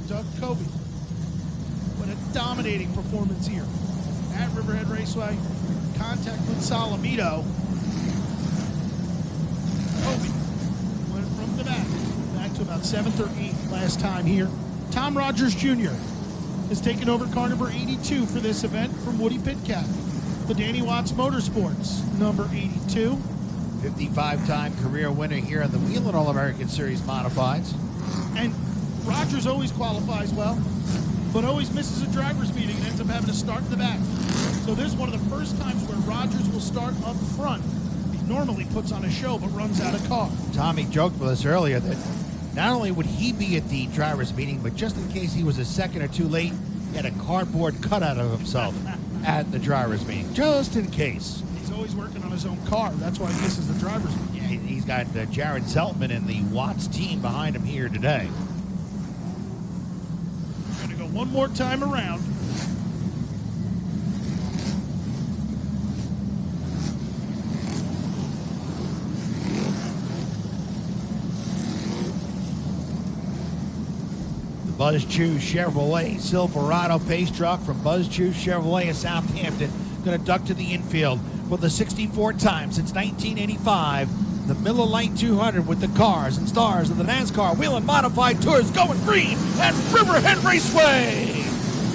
Doug Kobe. What a dominating performance here at Riverhead Raceway. Contact with Salamito. Kobe went from the back to about 7th or 8th last time here. Tom Rogers Jr. has taken over car number 82 for this event from Woody Pitcat. The Danny Watts Motorsports, number 82. 55-time career winner here in the Whelen All-American Series Modifieds. And Rogers always qualifies well, but always misses a driver's meeting and ends up having to start in the back. So this is one of the first times where Rogers will start up front. He normally puts on a show, but runs out of car. Tommy joked with us earlier that not only would he be at the driver's meeting, but just in case he was a second or two late, he had a cardboard cutout of himself at the driver's meeting, just in case. He's always working on his own car. That's why he misses the driver's meeting. Yeah, he's got Jared Zeltman and the Watts team behind him here today. We're going to go one more time around. Buzz Chu Chevrolet Silverado pace truck from Buzz Chu Chevrolet of Southampton going to duck to the infield for the 64th time since 1985. The Miller Lite 200 with the cars and stars of the NASCAR Whelen Modified Tours going green at Riverhead Raceway.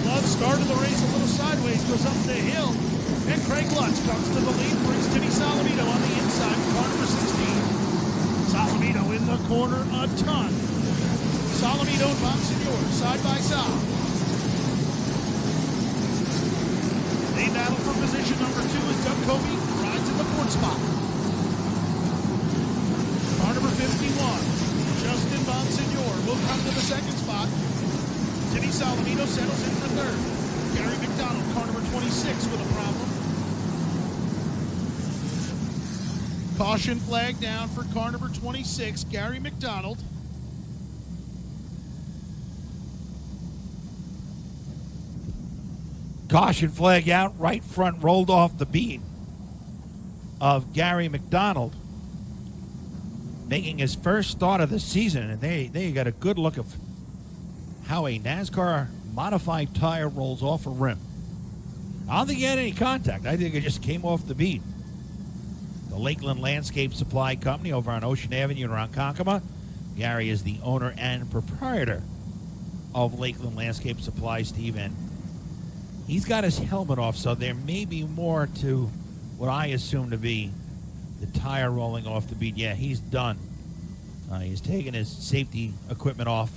Love started the race a little sideways, goes up the hill, and Craig Lutz comes to the lead, brings Timmy Salamito on the inside, car number 16. Salamito in the corner a ton. Salamito and Bonsignor side by side. They battle for position number 2 as Doug Kobe rides in the 4th spot. Car number 51, Justin Bonsignor will come to the 2nd spot. Timmy Salamito settles in for 3rd. Gary McDonald, car number 26, with a problem. Caution flag down for car number 26, Gary McDonald. Caution flag out, right front rolled off the beam of Gary McDonald, making his first start of the season. And they got a good look of how a NASCAR modified tire rolls off a rim. I don't think he had any contact. I think it just came off the beam. The Lakeland Landscape Supply Company over on Ocean Avenue in Ronkonkoma. Gary is the owner and proprietor of Lakeland Landscape Supply, Steve, and he's got his helmet off, so there may be more to what I assume to be the tire rolling off the bead. Yeah, he's done. He's taken his safety equipment off.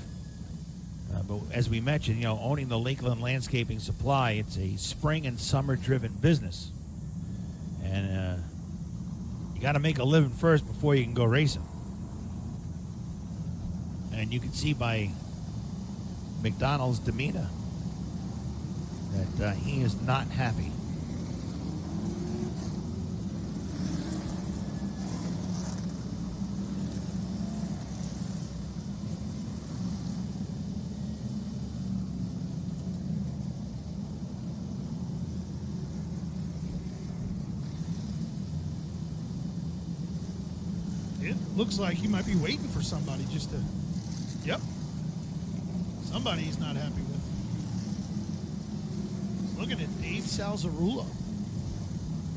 But as we mentioned, owning the Lakeland Landscaping Supply, it's a spring and summer-driven business. And you got to make a living first before you can go racing. And you can see by McDonald's demeanor that he is not happy. It looks like he might be waiting for somebody just to, yep. Somebody he's not happy with. Looking at Dave Salzarulo.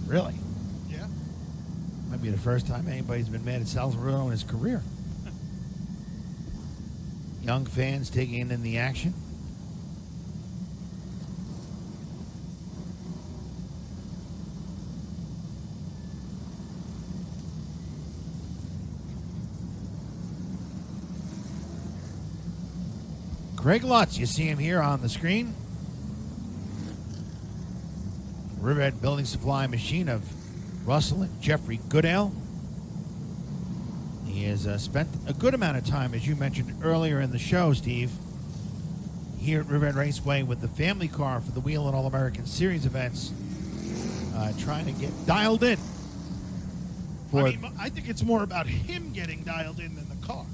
Really? Yeah. Might be the first time anybody's been mad at Salzarulo in his career. Young fans taking in the action. Craig Lutz, you see him here on the screen. Riverhead Building Supply machine of Russell and Jeffrey Goodale. He has spent a good amount of time, as you mentioned earlier in the show, Steve, here at Riverhead Raceway with the family car for the Whelen All-American Series events, trying to get dialed in. I think it's more about him getting dialed in than the car.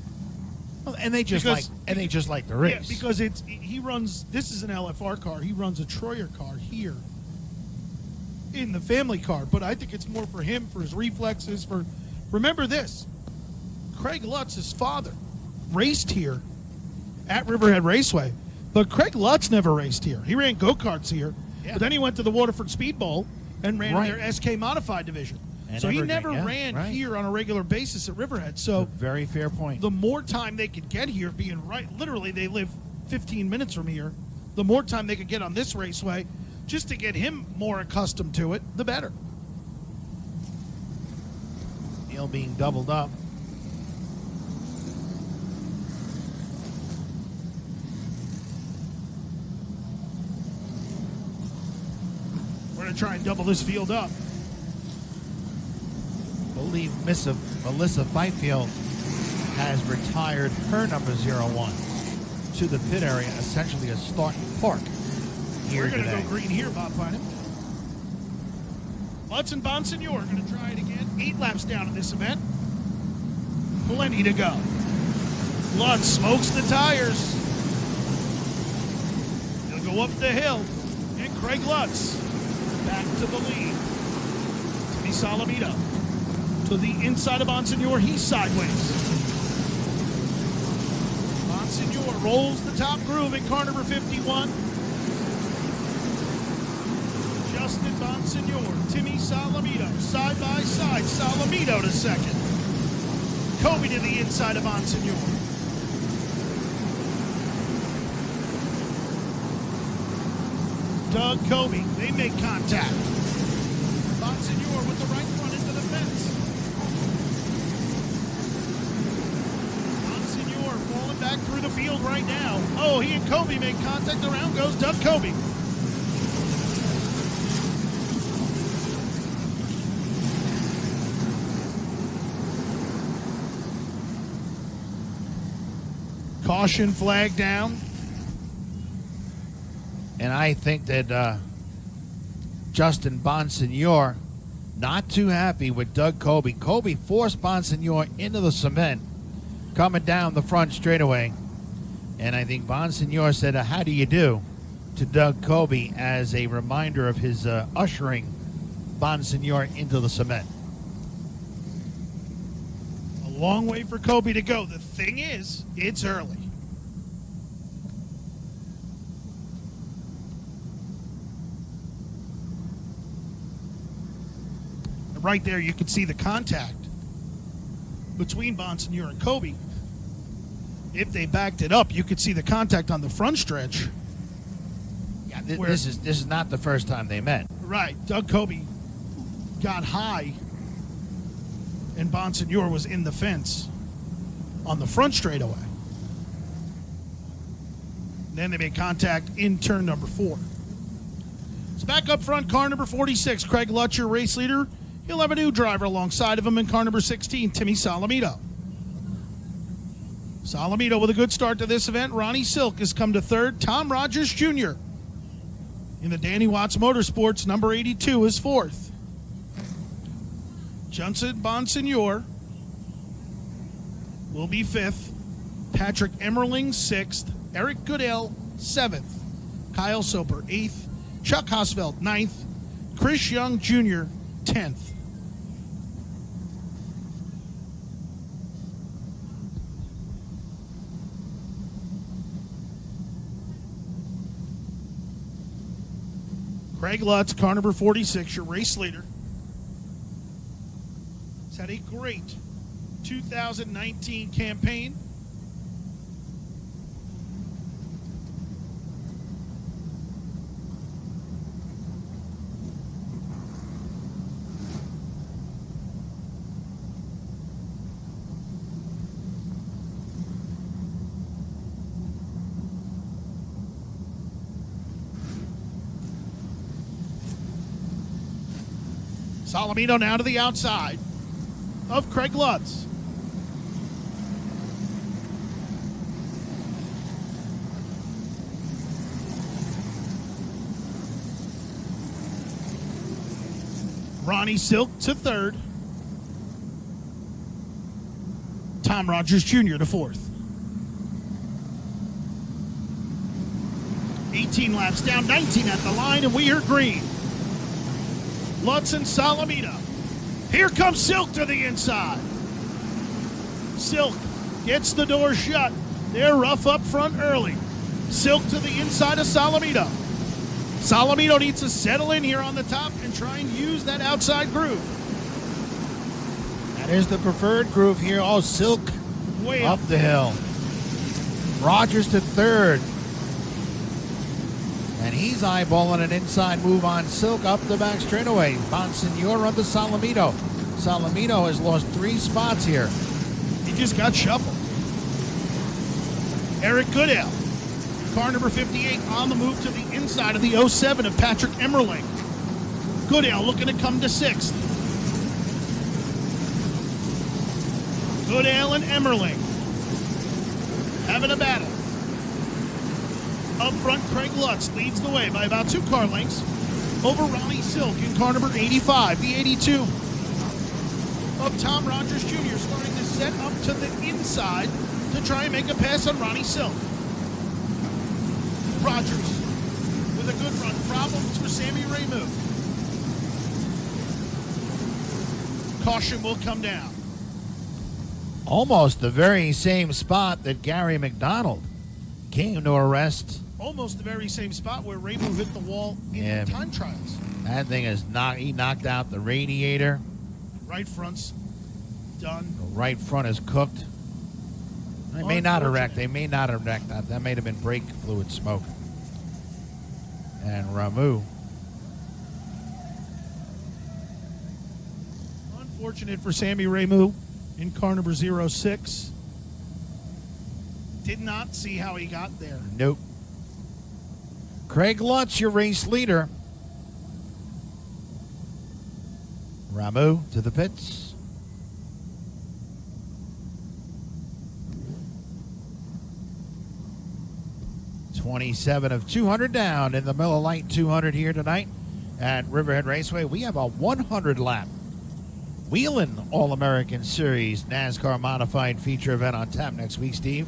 Well, and they just like the race. Yeah, because he runs. This is an LFR car. He runs a Troyer car here in the family car. But I think it's more for him, for his reflexes. Remember this: Craig Lutz's father raced here at Riverhead Raceway. But Craig Lutz never raced here. He ran go-karts here. Yeah. But then he went to the Waterford Speed Bowl and ran Right. their SK Modified division. And so he Evergreen, never yeah, ran right. here on a regular basis at Riverhead. So Very fair point. the more time they could get here, being right, literally they live 15 minutes from here, the more time they could get on this raceway just to get him more accustomed to it, the better. Neil being doubled up. We're going to try and double this field up. I believe Melissa Fifield has retired her number 01 to the pit area, essentially a start and park here We're going to today. go green here, Bob Finan. Lutz and Bonsignor are going to try it again. 8 laps down in this event. Plenty to go. Lutz smokes the tires. He'll go up the hill. And Craig Lutz back to the lead. Timmy Salamito to the inside of Bonsignor. He's sideways. Bonsignor rolls the top groove in car number 51. Justin Bonsignor, Timmy Salamito, side by side. Salamito to second. Kobe to the inside of Bonsignor. Doug Kobe, they make contact. Bonsignor with the right front into the fence. Bonsignor falling back through the field right now. Oh, he and Kobe make contact. Around goes Doug Kobe. Caution flag down. And I think that Justin Bonsignor not too happy with Doug Kobe. Kobe forced Bonsignor into the cement coming down the front straightaway. And I think Bonsignor said, how do you do to Doug Kobe as a reminder of his ushering Bonsignor into the cement. A long way for Kobe to go. The thing is, it's early. Right there, you can see the contact between Bonsignor and Kobe. If they backed it up, you could see the contact on the front stretch. Yeah, this is not the first time they met. Right. Doug Kobe got high, and Bonsignor was in the fence on the front straightaway. Then they made contact in turn number 4. So back up front, car number 46, Craig Lutcher, race leader. He'll have a new driver alongside of him in car number 16, Timmy Salamito. Salamito with a good start to this event. Ronnie Silk has come to third. Tom Rogers Jr. in the Danny Watts Motorsports, number 82, is fourth. Johnson Bonsignor will be fifth. Patrick Emmerling, sixth. Eric Goodell, seventh. Kyle Soper, eighth. Chuck Hosfeld, ninth. Chris Young Jr., 10th. Craig Lutz, car number 46, your race leader. He's had a great 2019 campaign. Salamito now to the outside of Craig Lutz. Ronnie Silk to third. Tom Rogers Jr. to fourth. 18 laps down, 19 at the line, and we are green. Lutz and Salamito. Here comes Silk to the inside. Silk gets the door shut. They're rough up front early. Silk to the inside of Salamito. Salamito needs to settle in here on the top and try and use that outside groove. That is the preferred groove here. Oh, Silk Way up the hill. Rogers to third. And he's eyeballing an inside move on Silk up the back straightaway. Bonsignor under Salamito. Salamito has lost 3 spots here. He just got shuffled. Eric Goodale, car number 58, on the move to the inside of the 07 of Patrick Emmerling. Goodale looking to come to 6th. Goodale and Emmerling having a battle. Up front, Craig Lutz leads the way by about 2 car lengths over Ronnie Silk in car number 85, the 82 of Tom Rogers Jr. starting to set up to the inside to try and make a pass on Ronnie Silk. Rogers with a good run. Problems for Sammy Ramu. Caution will come down. Almost the very same spot that Gary McDonald came to arrest. Almost the very same spot where Ramu hit the wall in the time trials. That thing is he knocked out the radiator. Right front's done. The right front is cooked. They may not have wrecked. They may not have wrecked that. That may have been brake fluid smoke. And Ramu. Unfortunate for Sammy Ramu in car number 06. Did not see how he got there. Nope. Craig Lutz, your race leader. Ramu to the pits. 27 of 200 down in the Miller Lite 200 here tonight at Riverhead Raceway. We have a 100-lap Whelen All-American Series NASCAR Modified Feature event on tap next week, Steve.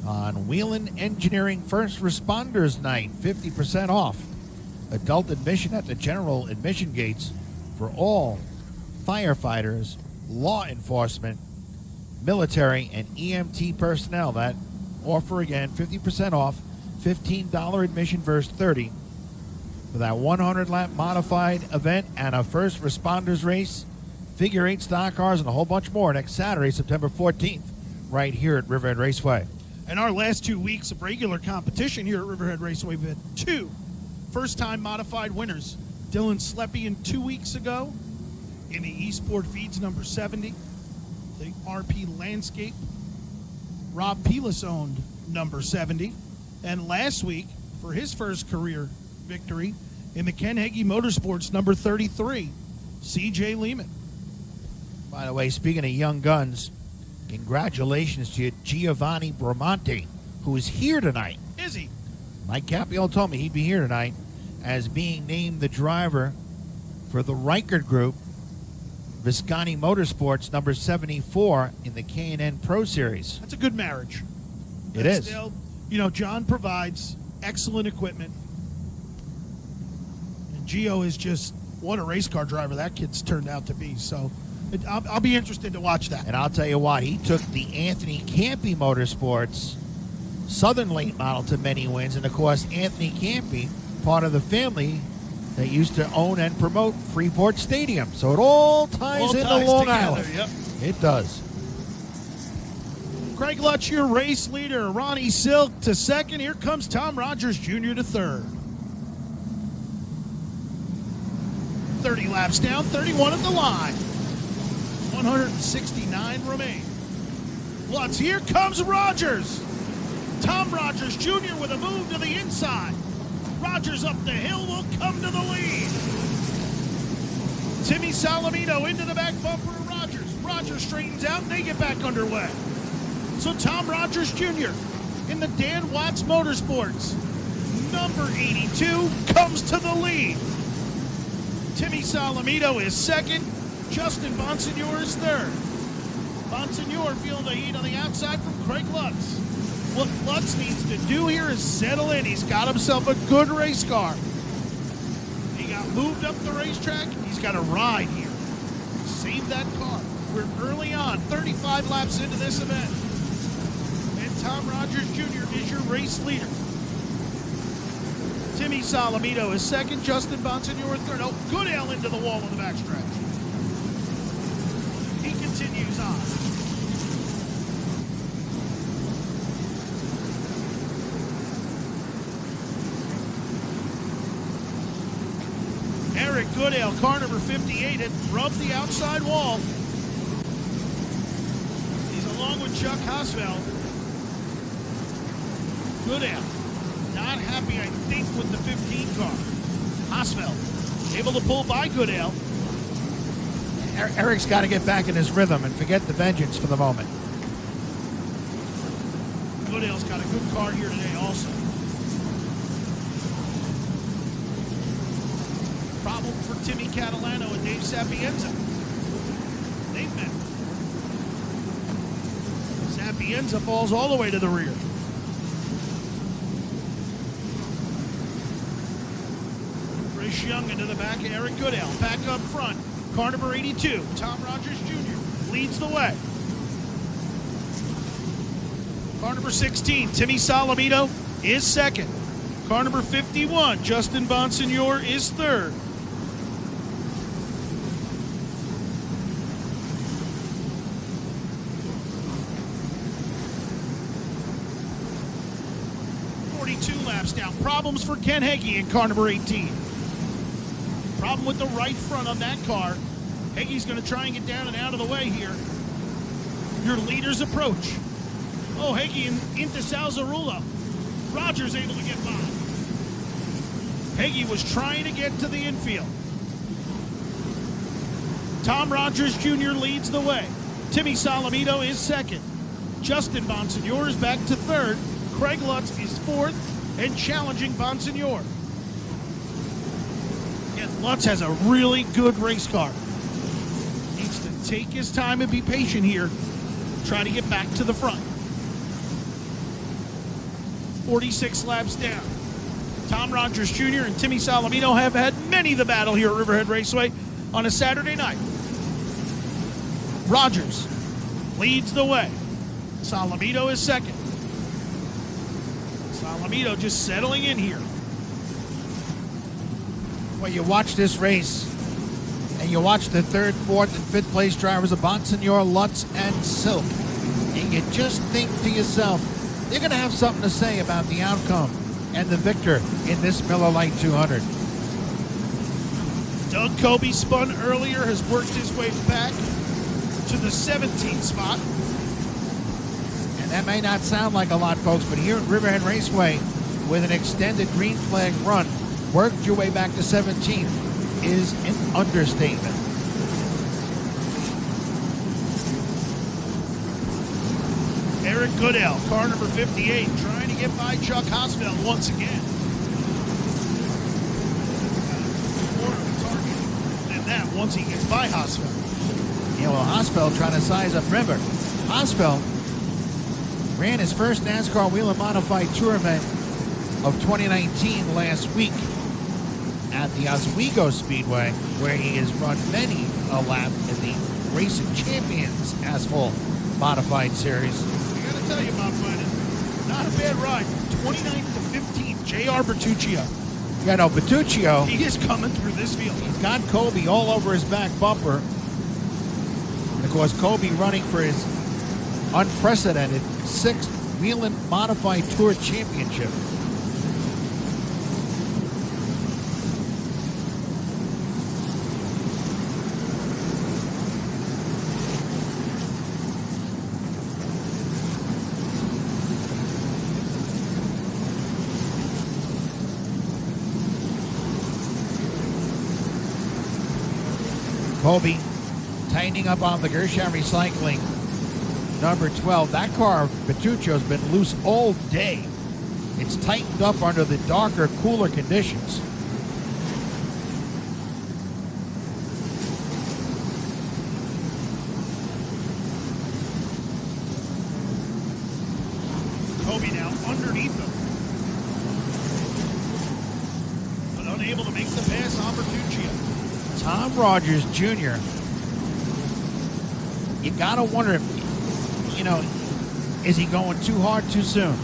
On Whelen Engineering First Responders Night, 50% off. Adult admission at the general admission gates for all firefighters, law enforcement, military, and EMT personnel. That offer again, 50% off, $15 admission versus $30 for that 100-lap modified event and a first responders race, figure 8 stock cars, and a whole bunch more next Saturday, September 14th, right here at Riverhead Raceway. In our last 2 weeks of regular competition here at Riverhead Raceway, we've had 2 first-time modified winners. Dylan Slepian 2 weeks ago in the Eastport Feeds number 70, the RP Landscape, Rob Pelis owned number 70, and last week for his first career victory in the Ken Hagee Motorsports number 33, CJ Lehman. By the way, speaking of young guns, congratulations to Giovanni Bramante, who is here tonight. Is he? Mike Capio told me he'd be here tonight as being named the driver for the Reichert Group Visconti Motorsports number 74 in the K&N Pro Series. That's a good marriage. It is. You know, John provides excellent equipment. And Gio is just, what a race car driver that kid's turned out to be. So I'll be interested to watch that. And I'll tell you what, he took the Anthony Campy Motorsports Southern Late model to many wins. And, of course, Anthony Campy, part of the family that used to own and promote Freeport Stadium. So it all ties into Long together, Island. Yep. It does. Craig Lutz, your race leader. Ronnie Silk to second. Here comes Tom Rogers Jr. to third. 30 laps down, 31 at the line. 169 remain. Lutz, here comes Rogers. Tom Rogers Jr. with a move to the inside. Rogers up the hill will come to the lead. Timmy Salamito into the back bumper of Rogers. Rogers straightens out and they get back underway. So Tom Rogers Jr. in the Dan Watts Motorsports number 82 comes to the lead. Timmy Salamito is second. Justin Bonsignor is third. Bonsignor feeling the heat on the outside from Craig Lutz. What Lutz needs to do here is settle in. He's got himself a good race car. He got moved up the racetrack. He's got to ride here. Save that car. We're early on, 35 laps into this event. And Tom Rogers Jr. is your race leader. Timmy Solomito is second. Justin Bonsignor third. Oh, Goodale into the wall on the backstretch. He continues on. Eric Goodale, car number 58, had rubbed the outside wall. He's along with Chuck Hosfeld. Goodale, not happy, I think, with the 15 car. Hosfeld, able to pull by Goodale. Eric's got to get back in his rhythm and forget the vengeance for the moment. Goodale's got a good car here today also. Problem for Timmy Catalano and Dave Sapienza. They've met. Sapienza falls all the way to the rear. Chris Young into the back of Eric Goodale. Back up front. Car number 82, Tom Rogers Jr. leads the way. Car number 16, Timmy Solomito is second. Car number 51, Justin Bonsignor is third. Laps down. Problems for Ken Heggie in car number 18. Problem with the right front on that car. Heggie's going to try and get down and out of the way here. Your leaders approach. Oh, Heggie into Salzarullo. Rogers able to get by. Heggie was trying to get to the infield. Tom Rogers Jr. leads the way. Timmy Solomito is second. Justin Bonsignor is back to third. Craig Lutz is fourth and challenging Bonsignor. And Lutz has a really good race car. Needs to take his time and be patient here. Try to get back to the front. 46 laps down. Tom Rogers Jr. and Timmy Solomito have had many the battle here at Riverhead Raceway on a Saturday night. Rogers leads the way. Solomito is second. Solomito just settling in here. Well, you watch this race, and you watch the third, fourth, and fifth place drivers of Bonsignor, Lutz, and Silk, and you just think to yourself, they're going to have something to say about the outcome and the victor in this Miller Lite 200. Doug Kobe spun earlier, has worked his way back to the 17th spot. And that may not sound like a lot, folks, but here at Riverhead Raceway, with an extended green flag run, worked your way back to 17th is an understatement. Eric Goodale, car number 58, trying to get by Chuck Hosfeld once again. More of a target than that once he gets by Hosfeld. Yeah, well, Hosfeld trying to size up River. Hosfeld ran his first NASCAR Whelen Modified Tour event of 2019 last week at the Oswego Speedway, where he has run many a lap in the Racing Champions Asphalt Modified Series. I gotta tell you, Bob Whelen, not a bad ride. 29th to 15th, J.R. Bertuccio. Yeah, no, Bertuccio, He is coming through this field. he's got Kobe all over his back bumper. And of course, Kobe running for his unprecedented 6th Whelen Modified Tour Championship. Kobe tightening up on the Gershon Recycling number 12. That car, Bertuccio's been loose all day. It's tightened up under the darker, cooler conditions. Kobe now underneath him, but unable to make the pass on Bertuccio. Tom Rogers Jr., you gotta wonder if, is he going too hard too soon?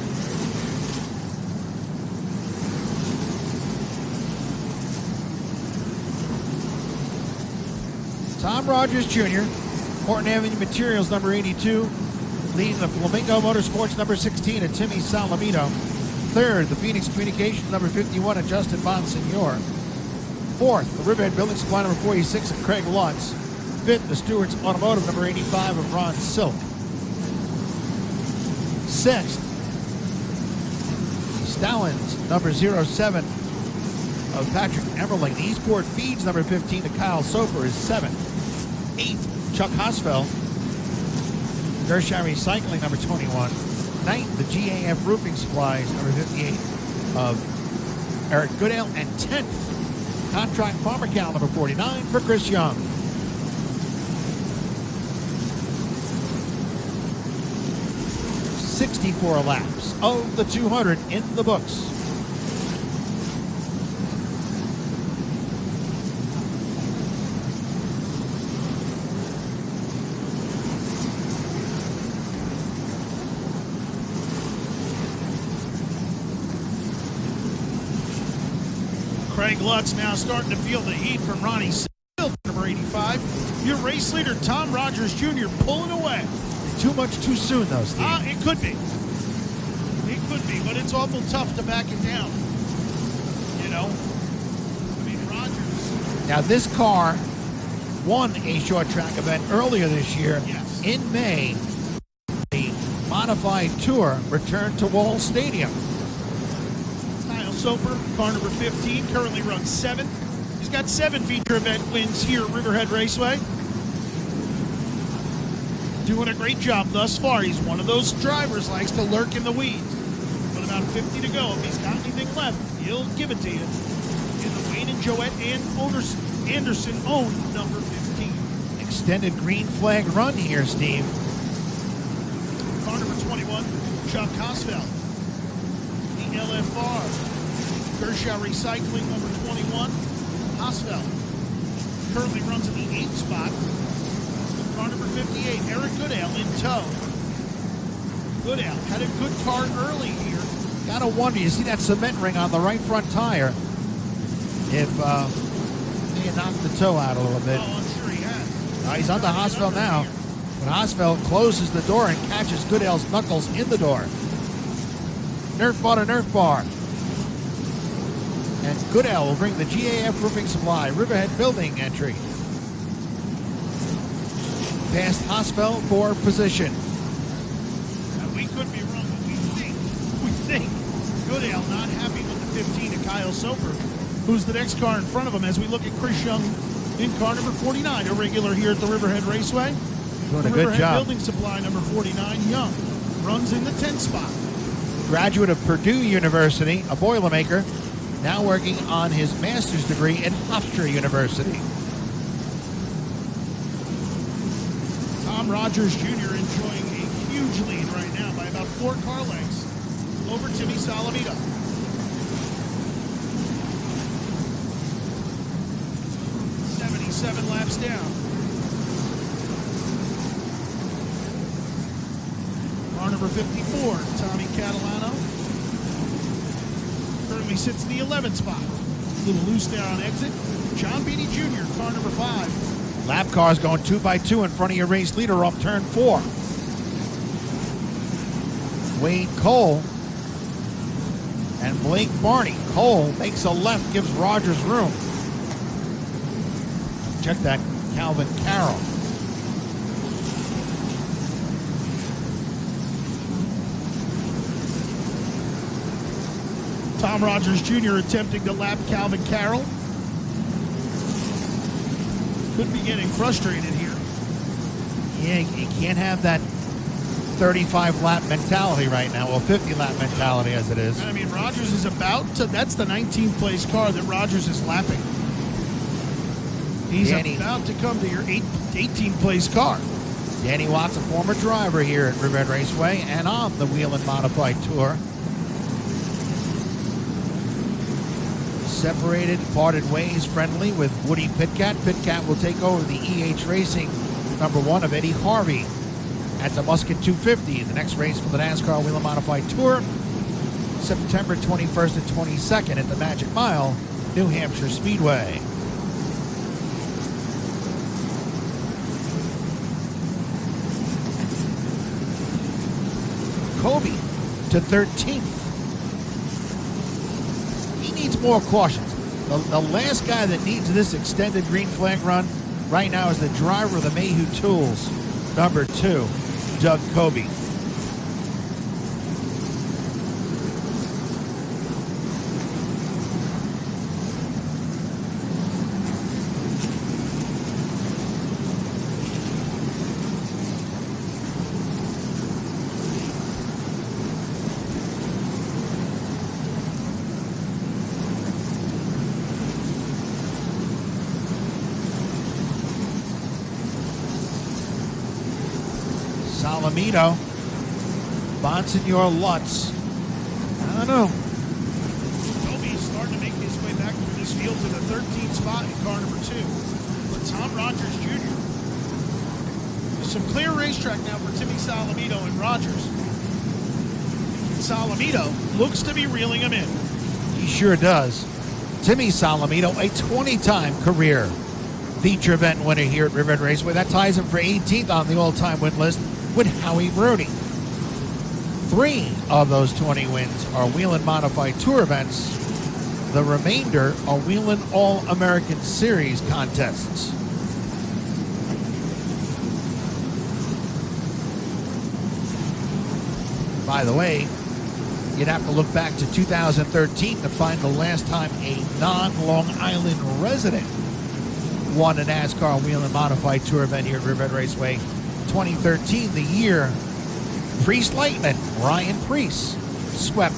Tom Rogers Jr., Morton Avenue Materials, number 82. Leading the Flamingo Motorsports, number 16, at Timmy Salamito. Third, the Phoenix Communications, number 51, at Justin Bonsignor. Fourth, the Riverhead Building Supply, number 46, at Craig Lutz. Fifth, the Stewart's Automotive, number 85, of Ron Silk. Sixth, Stallings, number 07, of Patrick Emerling. The Eastport Feeds, number 15, to Kyle Soper, is seventh. Eighth, Chuck Hosfeld. Gershaw Recycling, number 21. Ninth, the GAF Roofing Supplies, number 58, of Eric Goodale. And 10th, Contract Farmer Cal, number 49, for Chris Young. .64 laps of the 200 in the books. Craig Lutz now starting to feel the heat from Ronnie Sept, number 85. Your race leader, Tom Rogers Jr., pulling away. Too much too soon, though, Steve. It could be. It could be, but it's awful tough to back it down. You know? I mean, Rogers. Now, this car won a short track event earlier this year. Yes. In May. The modified tour returned to Wall Stadium. Kyle Soper, car number 15, currently runs 7th. He's got 7 feature event wins here at Riverhead Raceway. Doing a great job thus far. He's one of those drivers likes to lurk in the weeds. But about 50 to go. If he's got anything left, he'll give it to you. In the Wayne and Joette and Anderson owned number 15. Extended green flag run here, Steve. Car number 21, Chuck Hosfeld. The LFR. Gershaw Recycling, number 21, Hosfeld. Currently runs in the 8th spot. Car number 58, Eric Goodale in tow. Goodale had a good car early here. Gotta wonder, you see that cement ring on the right front tire? If he knocked the toe out a little bit. Oh, I'm sure he has. He's on the Hosfeld now. When Hosfeld closes the door and catches Goodale's knuckles in the door. Nerf bar to Nerf bar. And Goodale will bring the GAF Roofing Supply Riverhead Building entry past Hosfeld for position. We could be wrong, but we think Goodale not happy with the 15 of Kyle Soper, who's the next car in front of him as we look at Chris Young in car number 49, a regular here at the Riverhead Raceway. Doing a good Riverhead job. Building Supply number 49, Young, runs in the 10th spot. Graduate of Purdue University, a Boilermaker, now working on his master's degree at Hofstra University. Tom Rogers Jr. enjoying a huge lead right now by about 4 car lengths over Timmy Salamito. .77 laps down. Car number 54, Tommy Catalano. Currently sits in the 11th spot. A little loose there on exit. John Beatty Jr., car number 5. Lap cars going 2 by 2 in front of your race leader off turn 4. Wade Cole and Blake Barney. Cole makes a left, gives Rogers room. Check that, Calvin Carroll. Tom Rogers Jr. attempting to lap Calvin Carroll. Could be getting frustrated here. Yeah, you can't have that 35 lap mentality right now. Well, 50 lap mentality as it is. I mean, Rogers is about to, that's the 19th place car that Rogers is lapping. He's about to come to your 18th place car. Danny Watts, a former driver here at Riverhead Raceway and on the Whelen Modified Tour. Separated, parted ways friendly with Woody Pitcat. Pitcat will take over the EH Racing #1 of Eddie Harvey at the Musket 250. The next race for the NASCAR Whelen Modified Tour, September 21st and 22nd at the Magic Mile, New Hampshire Speedway. to 13th. He needs more cautions. The last guy that needs this extended green flag run right now is the driver of the Mayhew Tools, number 2, Doug Kobe. Salamito, Bonsignor Lutz. I don't know. Kobe's starting to make his way back through this field to the 13th spot in car number 2. But Tom Rogers Jr. There's some clear racetrack now for Timmy Salamito and Rogers. Salamito looks to be reeling him in. He sure does. Timmy Salamito, a 20-time career feature event winner here at Riverhead Raceway. That ties him for 18th on the all-time win list with Howie Brody. 3 of those 20 wins are Whelen Modified Tour events. The remainder are Whelen All-American Series contests. By the way, you'd have to look back to 2013 to find the last time a non-Long Island resident won a NASCAR Whelen Modified Tour event here at Riverhead Raceway. 2013, the year Priest Lightman, Ryan Priest, swept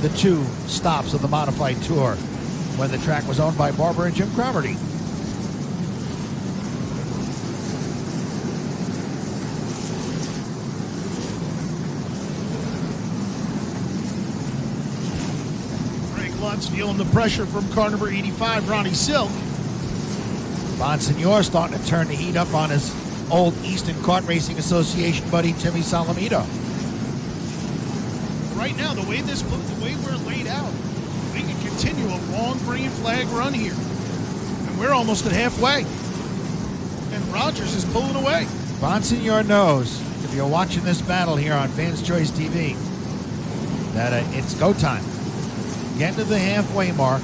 the 2 stops of the Modified Tour when the track was owned by Barbara and Jim Cromartie. Greg Lutz feeling the pressure from car number 85, Ronnie Silk. Bonsignor starting to turn the heat up on his old Eastern Kart Racing Association buddy Timmy Salamito. Right now, the way we're laid out, we can continue a long green flag run here. And we're almost at halfway. And Rogers is pulling away. Bonsignor knows, if you're watching this battle here on Fans Choice TV, that it's go time. Get to the halfway mark.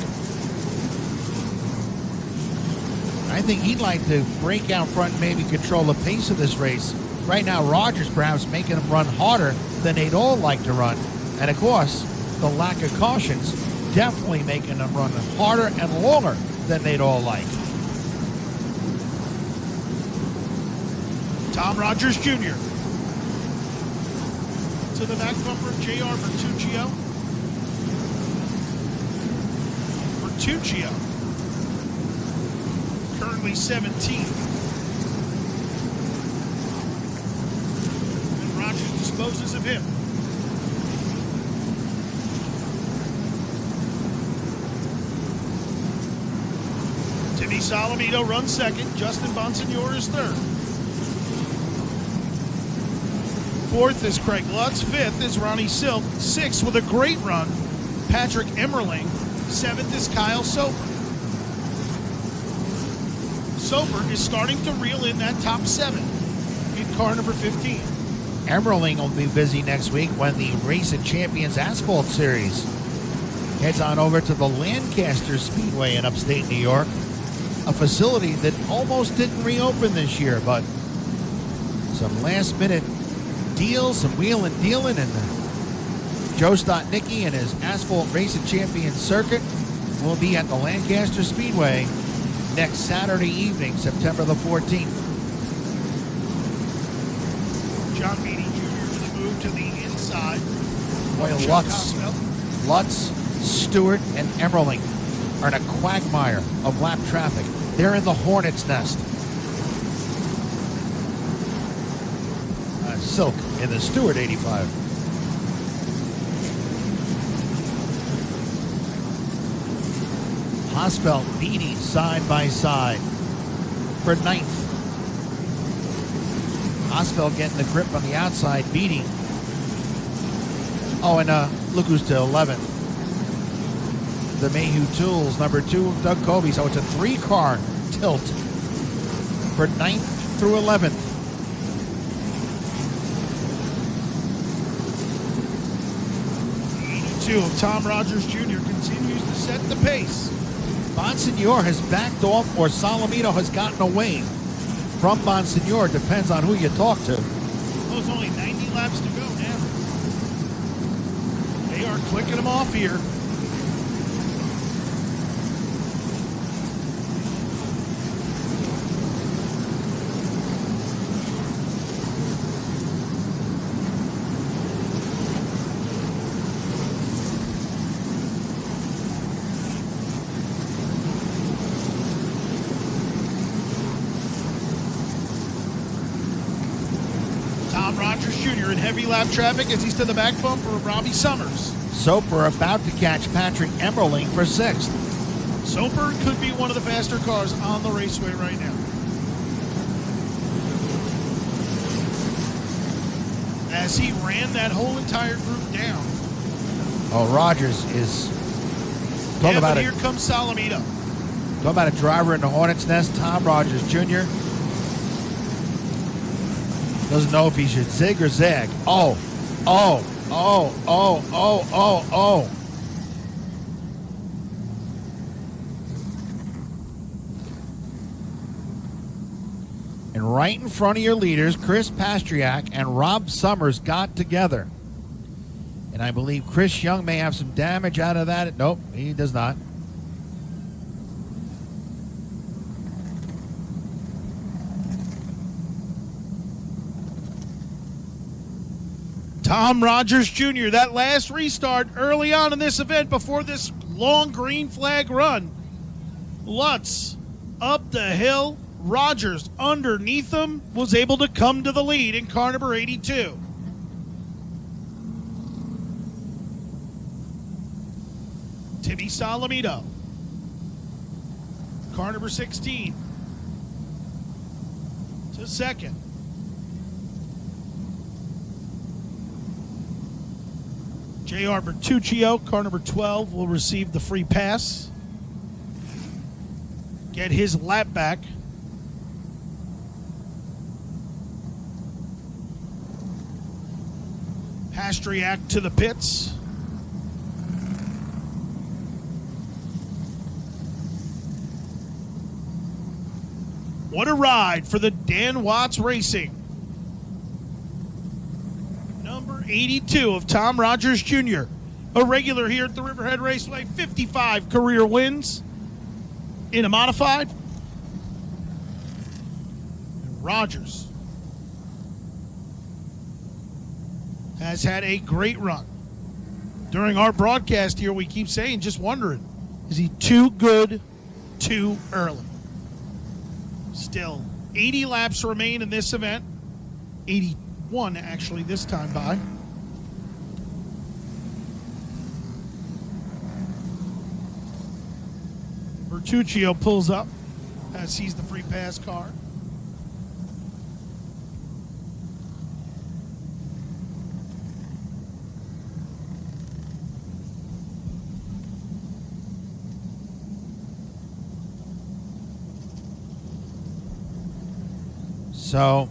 I think he'd like to break out front and maybe control the pace of this race. Right now, Rogers perhaps making them run harder than they'd all like to run. And of course, the lack of cautions definitely making them run harder and longer than they'd all like. Tom Rogers Jr. to the back bumper of J.R. Bertuccio. Bertuccio, currently 17th. And Rogers disposes of him. Timmy Salamito runs second. Justin Bonsignor is third. Fourth is Craig Lutz. Fifth is Ronnie Silk. Sixth, with a great run, Patrick Emmerling. Seventh is Kyle Soper. Soper is starting to reel in that top 7 in car number 15. Emmerling will be busy next week when the Racing Champions Asphalt Series heads on over to the Lancaster Speedway in upstate New York, a facility that almost didn't reopen this year, but some last-minute deals, some wheeling and dealing, and Joe Stotnicki and his Asphalt Racing Champions circuit will be at the Lancaster Speedway next Saturday evening, September the 14th. John Beatty Jr. to move to the inside. Boy, Lutz, Stewart, and Emmerling are in a quagmire of lap traffic. They're in the hornet's nest. Silk in the Stewart 85. Hosfeld, Beatty side by side for 9th. Hosfeld getting the grip on the outside, Beatty. Oh, and look who's to 11th. The Mayhew Tools, number 2, Doug Kobe. So it's a 3-car tilt for 9th through 11th. 82 of Tom Rogers Jr. continues to set the pace. Monsignor has backed off, or Solomito has gotten away from Monsignor. Depends on who you talk to. Well, there's only 90 laps to go now. They are clicking them off here. Tom Rogers Jr. in heavy lap traffic as he's to the back bumper of Robbie Summers. Soper about to catch Patrick Emerling for 6th. Soper could be one of the faster cars on the raceway right now. As he ran that whole entire group down. Oh, Rogers is talking about here comes Solomito. Talking about a driver in the Hornet's nest. Tom Rogers Jr. doesn't know if he should zig or zag. Oh. And right in front of your leaders, Chris Pastriak and Rob Summers got together. And I believe Chris Young may have some damage out of that. Nope, he does not. Tom Rogers Jr., that last restart early on in this event before this long green flag run. Lutz up the hill. Rogers underneath him was able to come to the lead in car number 82. Timmy Solomito. Car number 16. To second. J.R. Bertuccio, car number 12, will receive the free pass. Get his lap back. Pastriak to the pits. What a ride for the Dan Watts Racing. Number 82 of Tom Rogers Jr., a regular here at the Riverhead Raceway, 55 career wins in a modified. And Rogers has had a great run. During our broadcast here, we keep saying, just wondering, is he too good too early? Still, 80 laps remain in this event. 81, actually, this time by. Bertuccio pulls up as sees the free pass car. So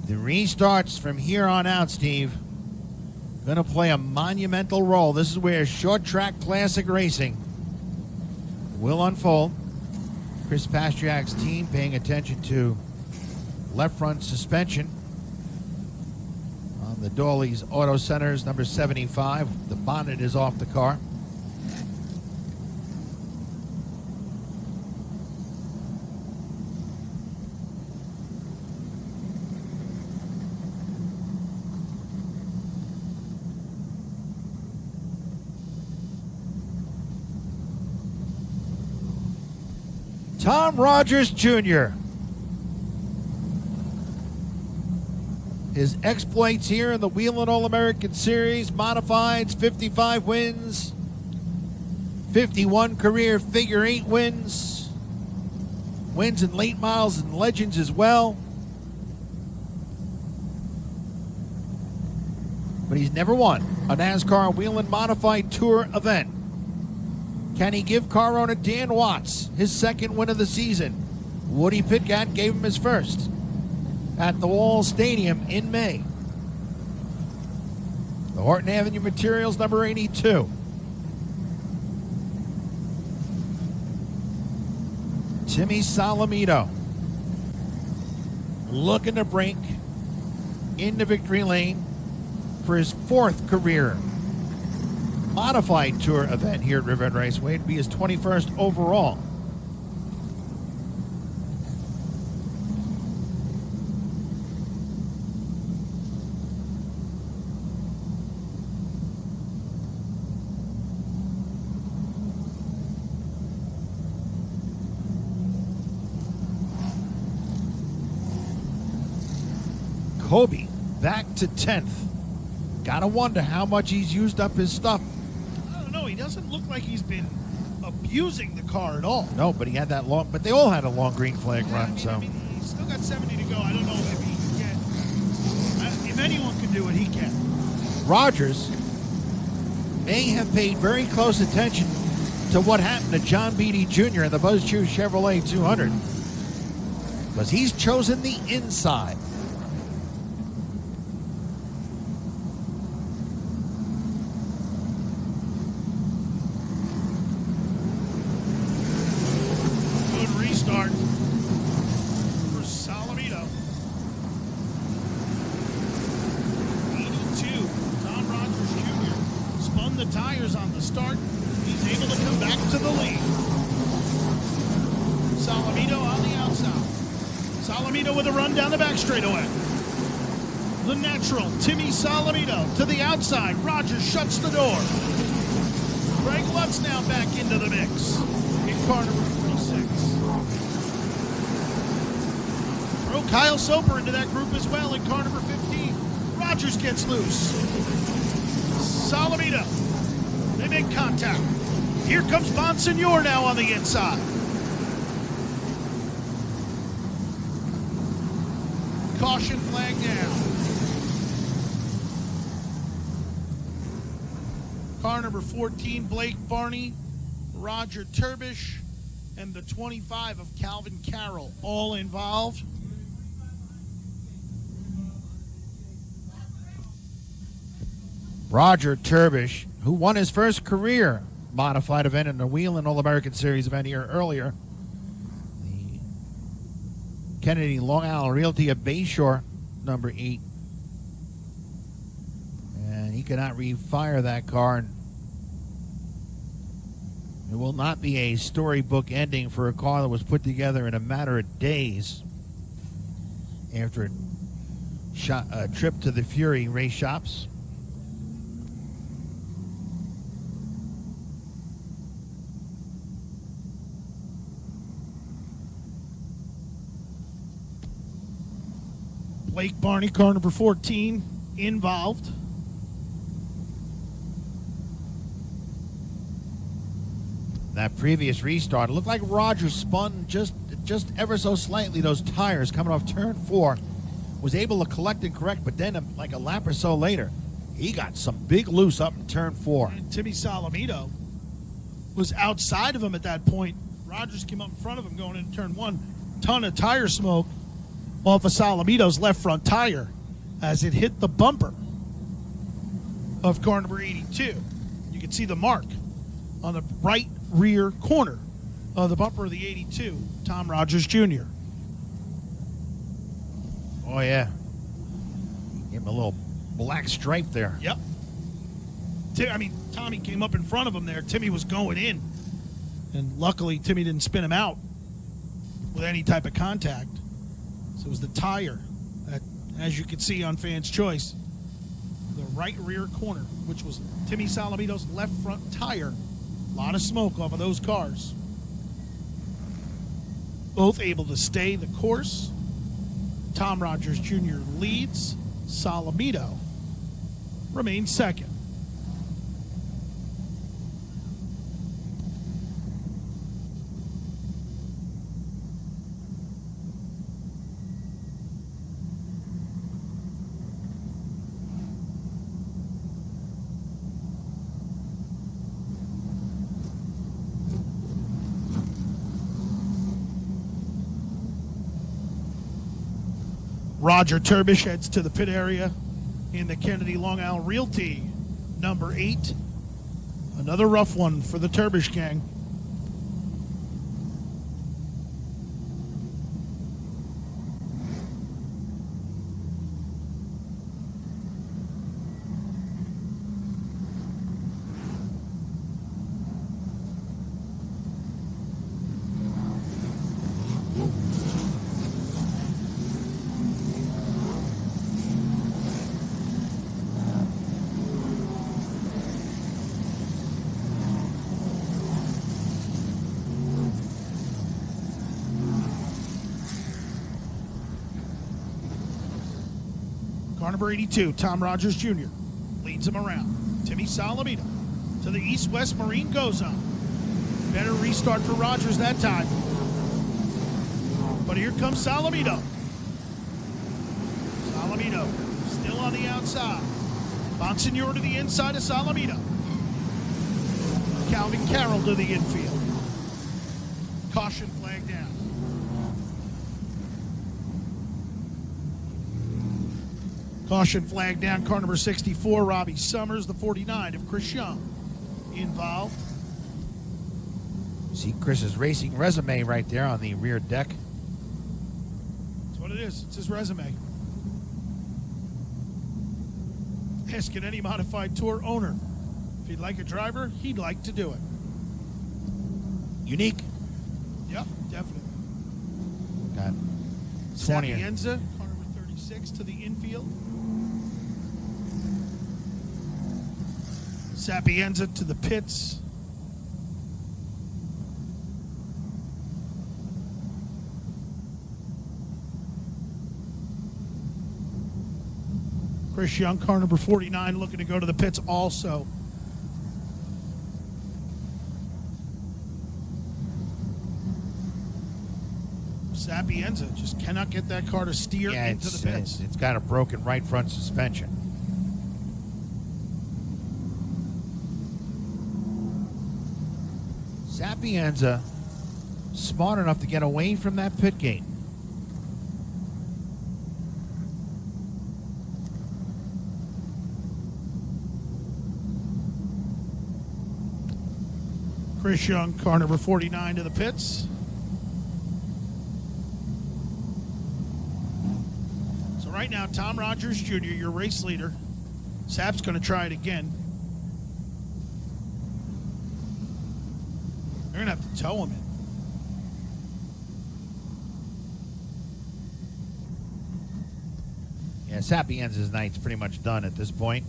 the restarts from here on out, Steve, going to play a monumental role. This is where short track classic racing will unfold. Chris Pastriak's team paying attention to left front suspension on the Dawley's Auto Centers number 75. The bonnet is off the car. Tom Rogers Jr. His exploits here in the Whelen All-American Series, modifieds, 55 wins, 51 career figure 8 wins, wins in late models and legends as well. But he's never won a NASCAR Whelen Modified Tour event. Can he give car owner Dan Watts his second win of the season? Woody Pitkat gave him his first at the Wall Stadium in May. The Horton Avenue Materials, number 82. Timmy Salamito looking to break into victory lane for his 4th career modified tour event here at Riverhead Raceway. It'd be his 21st overall. Kobe back to 10th. Gotta wonder how much he's used up his stuff. I don't know. He doesn't look like he's been abusing the car at all. No, but he had that long, but they all had a long green flag run, I mean, he's still got 70 to go. I don't know if he can get, if anyone can do it, he can. Rogers may have paid very close attention to what happened to John Beatty Jr. in the Buzz Chu Chevrolet 200, because he's chosen the inside. Start for Salamito. 82, Tom Rogers Jr. spun the tires on the start. He's able to come back to the lead. Salamito on the outside. Salamito with a run down the back straightaway. The natural, Timmy Salamito to the outside. Rogers shuts the door. Greg Lutz now back into the mix in car number 46. Throw Kyle Soper into that group as well in car number 15. Rogers gets loose. Salamito. They make contact. Here comes Bonsignor now on the inside. Caution flag down. Car number 14, Blake Barney, Roger Turbish, and the 25 of Calvin Carroll, all involved. Roger Turbish, who won his first career modified event in the Whelen All-American Series event here earlier. The Kennedy Long Island Realty of Bayshore, number 8. And he cannot refire that car. And it will not be a storybook ending for a car that was put together in a matter of days after a trip to the Fury race shops. Blake Barney, car number 14, involved. That previous restart, it looked like Rogers spun just ever so slightly. Those tires coming off turn 4, was able to collect and correct, but then like a lap or so later, he got some big loose up in turn 4. And Timmy Salamito was outside of him at that point. Rogers came up in front of him going into turn 1. Ton of tire smoke off of Salamito's left front tire as it hit the bumper of car number 82. You can see the mark on the right rear corner of the bumper of the 82, Tom Rogers Jr. Oh, yeah. Gave him a little black stripe there. Yep. Tommy came up in front of him there. Timmy was going in. And luckily, Timmy didn't spin him out with any type of contact. So it was the tire that, as you can see on Fans Choice, the right rear corner, which was Timmy Salamito's left front tire. A lot of smoke off of those cars. Both able to stay the course. Tom Rogers Jr. leads. Salamito remains second. Roger Turbish heads to the pit area in the Kennedy Long Island Realty, number 8. Another rough one for the Turbish gang. Car number 82, Tom Rogers Jr. leads him around. Timmy Salamito to the east-west Marine go zone. Better restart for Rogers that time. But here comes Salamito. Salamito still on the outside. Bonsignor to the inside of Salamito. Calvin Carroll to the infield. Caution flag down. Caution flag down. Car number 64, Robbie Summers, the 49 of Chris Young, involved. See Chris's racing resume right there on the rear deck. That's what it is. It's his resume. Asking any modified tour owner if he'd like a driver, he'd like to do it. Unique. Yep, definitely. Got 20. Sapienza, car number 36 to the infield. Sapienza to the pits. Chris Young, car number 49, looking to go to the pits also. Sapienza just cannot get that car to steer into the pits. It's got a broken right front suspension. Sapienza smart enough to get away from that pit gate. Chris Young, car number 49 to the pits. So right now, Tom Rogers Jr., your race leader. Sept's going to try it again. They're going to have to tow him in. Yeah, Sapienza's night's pretty much done at this point.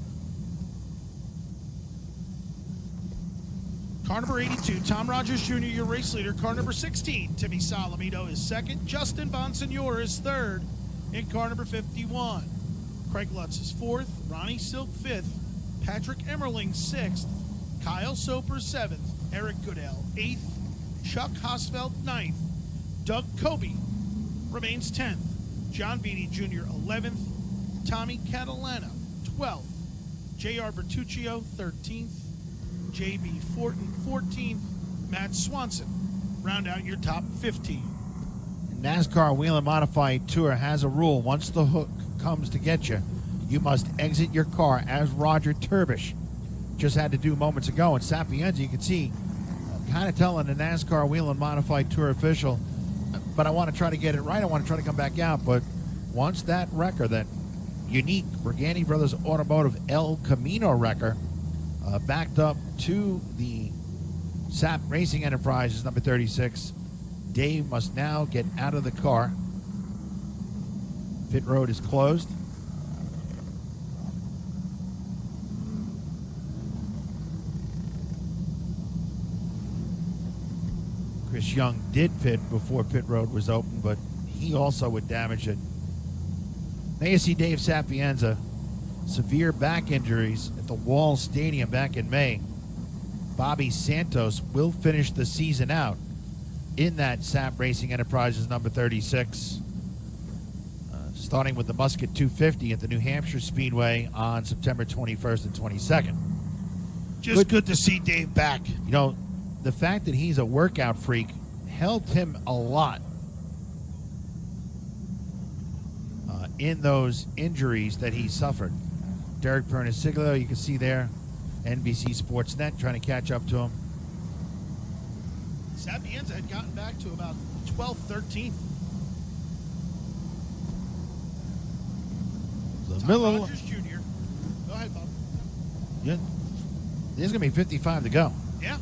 Car number 82, Tom Rogers Jr., your race leader. Car number 16, Timmy Salamito is second. Justin Bonsignor is third in car number 51. Craig Lutz is fourth. Ronnie Silk fifth. Patrick Emmerling sixth. Kyle Soper seventh. Eric Goodell eighth. Chuck Hosfeld ninth. Doug Kobe remains 10th. John Beatty Jr. 11th. Tommy Catalano 12th. J.R. Bertuccio 13th. J.B. Fortin 14th. Matt Swanson round out your top 15. NASCAR Whelen Modified Tour has a rule. Once the hook comes to get you, you must exit your car, as Roger Turbish just had to do moments ago. And Sapienza, you can see, kind of telling the NASCAR Whelen Modified Tour official, but I want to try to get it right. I want to try to come back out. But once that wrecker, that unique Brigani Brothers Automotive El Camino wrecker, backed up to the Sept Racing Enterprises number 36, Dave must now get out of the car. Pit road is closed. Chris Young did pit before pit road was open, but he also would damage it. Now you see Dave Sapienza, severe back injuries at the Wall Stadium back in May. Bobby Santos will finish the season out in that Sept Racing Enterprises number 36, starting with the Musket 250 at the New Hampshire Speedway on September 21st and 22nd. Just good to see Dave back. You know, the fact that he's a workout freak helped him a lot in those injuries that he suffered. Derek Perniciglio, you can see there, NBC Sports Net trying to catch up to him. Sapienza had gotten back to about 12th, 13th. The Tom middle. Rogers Jr. Go ahead, Bob. Yeah, there's going to be 55 to go. Yeah.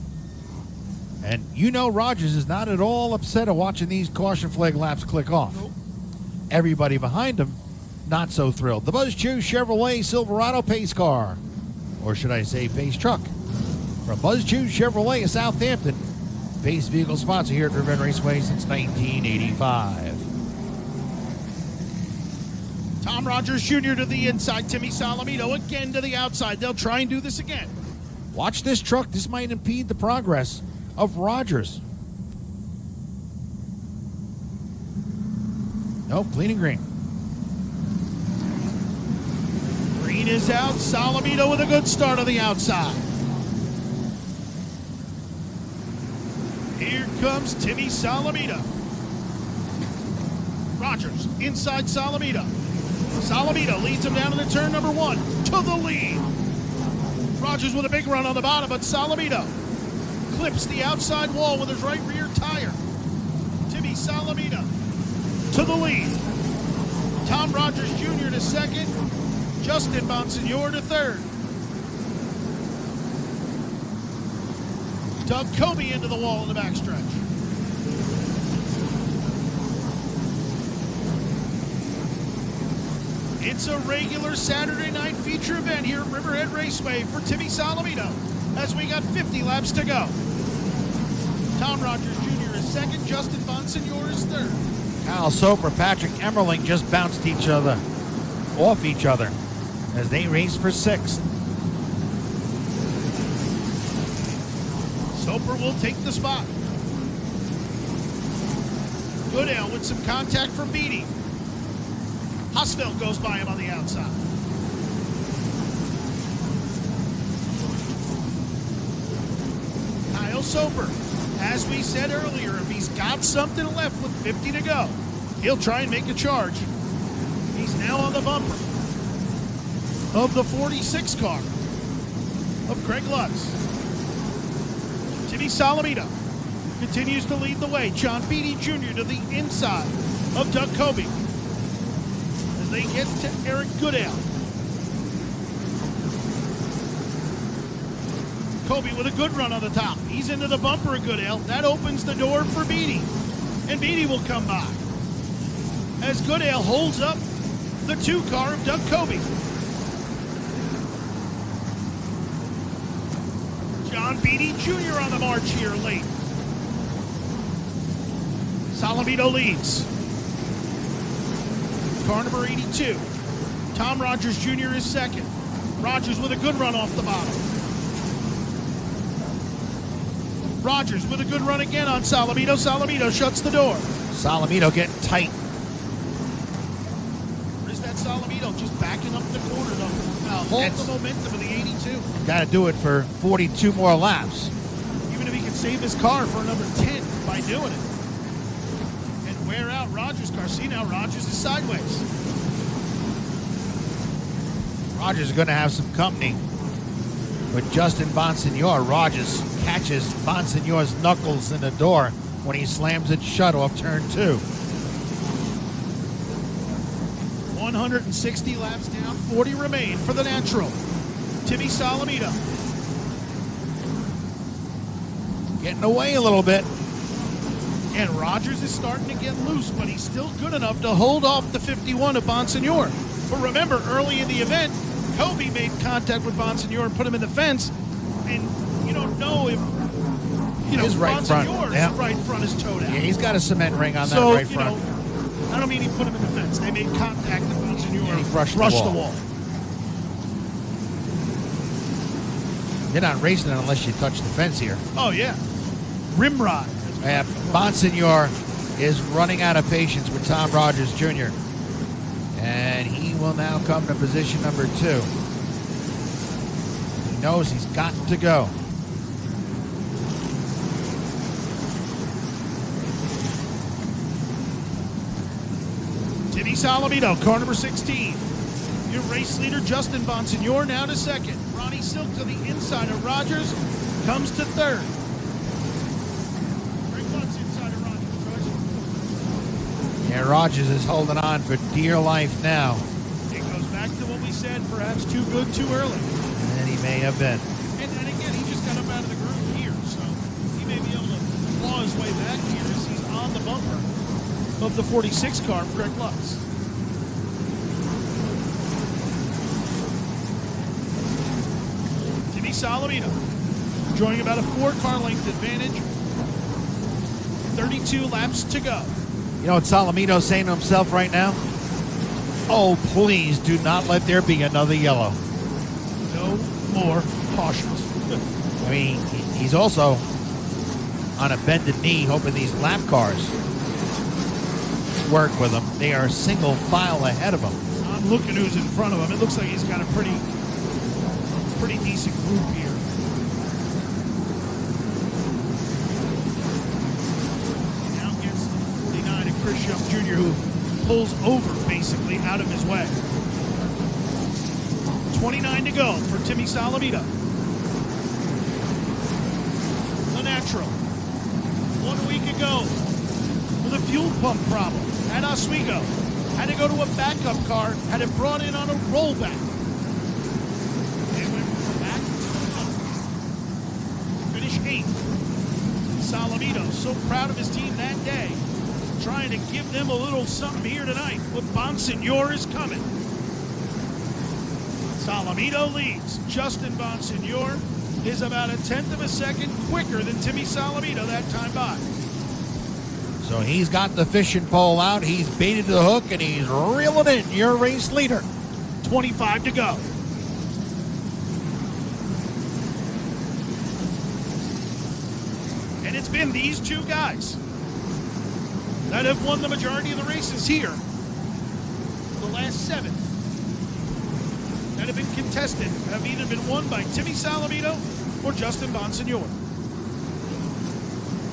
And you know Rogers is not at all upset at watching these caution flag laps click off. Nope. Everybody behind him, not so thrilled. The Buzz Chew Chevrolet Silverado pace car, or should I say pace truck, from Buzz Chew Chevrolet of Southampton. Pace vehicle sponsor here at Riverhead Raceway since 1985. Tom Rogers Jr. to the inside. Timmy Solomito again to the outside. They'll try and do this again. Watch this truck. This might impede the progress of Rogers. Nope, clean and green. Green is out. Solomito with a good start on the outside. Here comes Timmy Solomito. Rogers inside Solomito. Solomito leads him down into turn number 1 to the lead. Rogers with a big run on the bottom, but Solomito clips the outside wall with his right rear tire. Timmy Solomito to the lead. Tom Rogers Jr. to second. Justin Bonsignor to third. Doug Kobe into the wall in the backstretch. It's a regular Saturday night feature event here at Riverhead Raceway for Timmy Solomito as we got 50 laps to go. Tom Rogers Jr. is second, Justin Bonsignor is third. Kyle Soper, Patrick Emmerling just bounced off each other as they race for 6th. Soper will take the spot. Goodale with some contact from Beatty. Hosfeld goes by him on the outside. Kyle Soper, as we said earlier, if he's got something left with 50 to go, he'll try and make a charge. He's now on the bumper of the 46 car of Craig Lutz. Timmy Solomito continues to lead the way. John Beatty Jr. to the inside of Doug Kobe as they get to Eric Goodale. Kobe with a good run on the top. He's into the bumper of Goodale. That opens the door for Beatty. And Beatty will come by as Goodale holds up the 2 car of Doug Kobe. John Beatty Jr. on the march here late. Solomito leads. Car number 82. Tom Rogers Jr. is second. Rogers with a good run off the bottom. Rogers with a good run again on Solomito. Solomito shuts the door. Solomito getting tight. Where's that Solomito? Just backing up the corner though. Hold the momentum of the 82. Got to do it for 42 more laps. Even if he can save his car for another 10 by doing it. And wear out Rogers' car. See now, Rogers is sideways. Rogers is going to have some company with Justin Bonsignor. Rogers catches Bonsignor's knuckles in the door when he slams it shut off turn 2. 160 laps down, 40 remain for the natural. Timmy Solomito. Getting away a little bit. And Rogers is starting to get loose, but he's still good enough to hold off the 51 of Bonsignor. But remember, early in the event, Kobe made contact with Bonsignor and put him in the fence. And you don't know if, His right front. Bonsignor's right front is towed out. Yeah, he's got a cement ring on that So, right front. I don't mean he put him in the fence. They made contact and Bonsignor And he brushed the the wall. You're not racing it unless you touch the fence here. Oh, yeah. Rimrod. Bonsignor is running out of patience with Tom Rogers Jr. And he will now come to position number 2. He knows he's got to go. Timmy Solomito, car number 16. Your race leader, Justin Bonsignor, now to second. Ronnie Silk to the inside of Rogers, comes to third. Greg Lutz inside of Rogers. Yeah, Rogers is holding on for dear life now. It goes back to what we said, perhaps too good too early. And he may have been. And again, he just got up out of the groove here, so he may be able to claw his way back here as he's on the bumper of the 46 car of Greg Lutz. Timmy Solomito enjoying about a 4-car length advantage. 32 laps to go. You know what Solomito's saying to himself right now? Oh, please do not let there be another yellow. No more cautions. I mean, he's also on a bended knee hoping these lap cars work with him. They are single file ahead of him. I'm looking who's in front of him. It looks like he's got a pretty decent group here. Now gets the 49 and Chris Young Jr., who pulls over basically out of his way. 29 to go for Timmy Solomito. The natural. 1 week ago with a fuel pump problem at Oswego. Had to go to a backup car, had it brought in on a rollback. It went back to the front. Finish 8th. Solomito, so proud of his team that day, trying to give them a little something here tonight. But Bonsignor is coming. Solomito leads. Justin Bonsignor is about 1/10 of a second quicker than Timmy Solomito that time by. So he's got the fishing pole out, he's baited the hook, and he's reeling in your race leader. 25 to go. And it's been these two guys that have won the majority of the races here. The last 7 that have been contested have either been won by Timmy Solomito or Justin Bonsignor.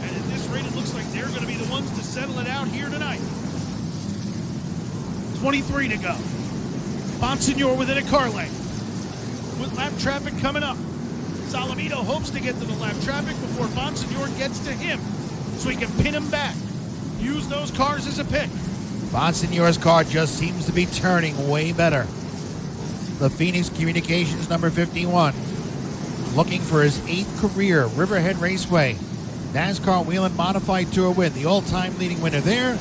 And at this rate, it looks like they're going to be the ones to settle it out here tonight. 23 to go. Bonsignor within a car length. With lap traffic coming up. Solomito hopes to get to the lap traffic before Bonsignor gets to him so he can pin him back. Use those cars as a pick. Bonsignor's car just seems to be turning way better. The Phoenix Communications number 51, looking for his 8th career Riverhead Raceway NASCAR Whelen Modified Tour win. The all-time leading winner there,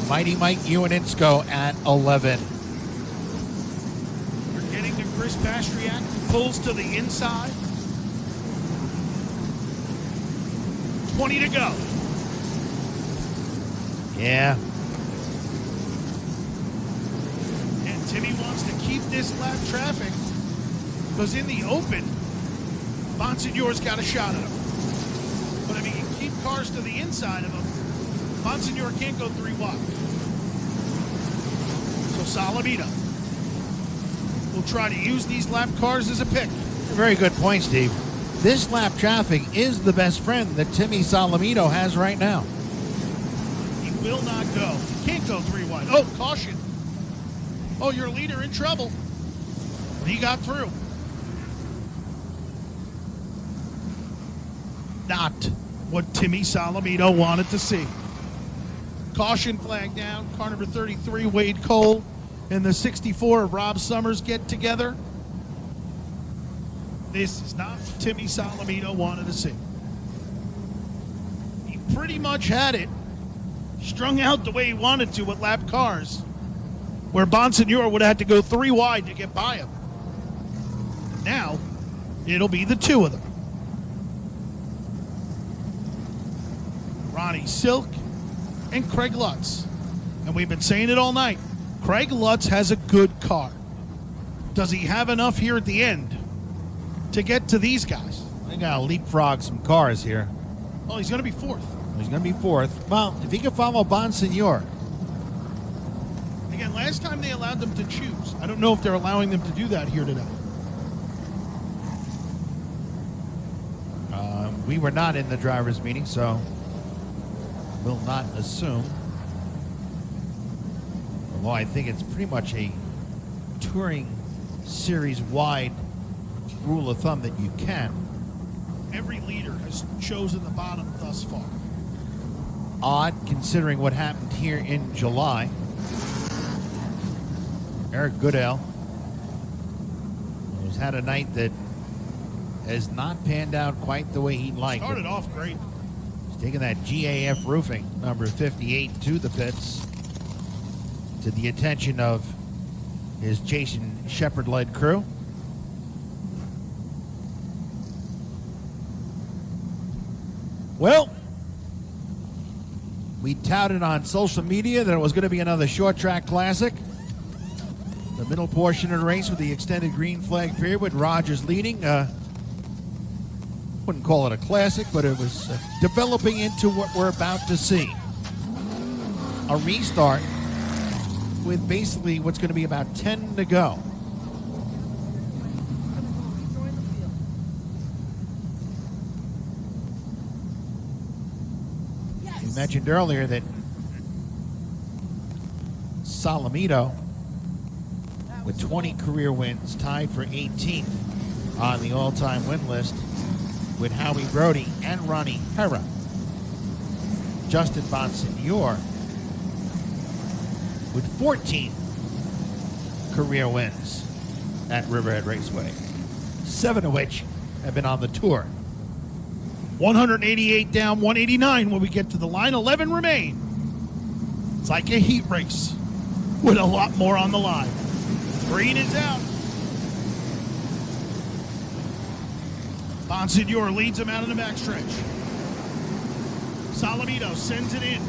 Mighty Mike Uinitsko at 11. We're getting to Chris Pastriak, who pulls to the inside. 20 to go. Yeah. And Timmy wants to keep this lap traffic because in the open, Bonsignor's got a shot at him. But if he can keep cars to the inside of him, Bonsignor can't go 3 wide. So Solomito will try to use these lap cars as a pick. Very good point, Steve. This lap traffic is the best friend that Timmy Solomito has right now. He will not go. He can't go 3 wide. Oh, caution. Oh, your leader in trouble. He got through. Not what Timmy Solomito wanted to see. Caution flag down. Car number 33, Wade Cole, and the 64 of Rob Summers get together. This is not what Timmy Solomito wanted to see. He pretty much had it strung out the way he wanted to with lap cars, where Bonsignor would have had to go 3 wide to get by him. Now, it'll be the 2 of them. Ronnie Silk and Craig Lutz. And we've been saying it all night. Craig Lutz has a good car. Does he have enough here at the end to get to these guys? They got to leapfrog some cars here. Oh, he's going to be 4th. He's going to be 4th. Well, if he can follow Bonsignor. Again, last time they allowed them to choose. I don't know if they're allowing them to do that here today. We were not in the driver's meeting, so will not assume. Although I think it's pretty much a touring series wide rule of thumb that you can. Every leader has chosen the bottom thus far. Odd considering what happened here in July. Eric Goodell has had a night that has not panned out quite the way he'd like. Started off great. He's taking that GAF roofing, number 58, to the pits, to the attention of his Jason Shepard-led crew. Well, we touted on social media that it was going to be another short track classic. The middle portion of the race with the extended green flag period with Rogers leading. Wouldn't call it a classic, but it was developing into what we're about to see. A restart with basically what's going to be about 10 to go. We mentioned earlier that Salamito, with 20 career wins, tied for 18th on the all-time win list with Howie Brody and Ronnie Herra. Justin Bonsignor with 14 career wins at Riverhead Raceway, 7 of which have been on the tour. 188 down, 189 when we get to the line. 11 remain. It's like a heat race with a lot more on the line. Green is out. Bonsignor leads him out in the backstretch. Salamito sends it in.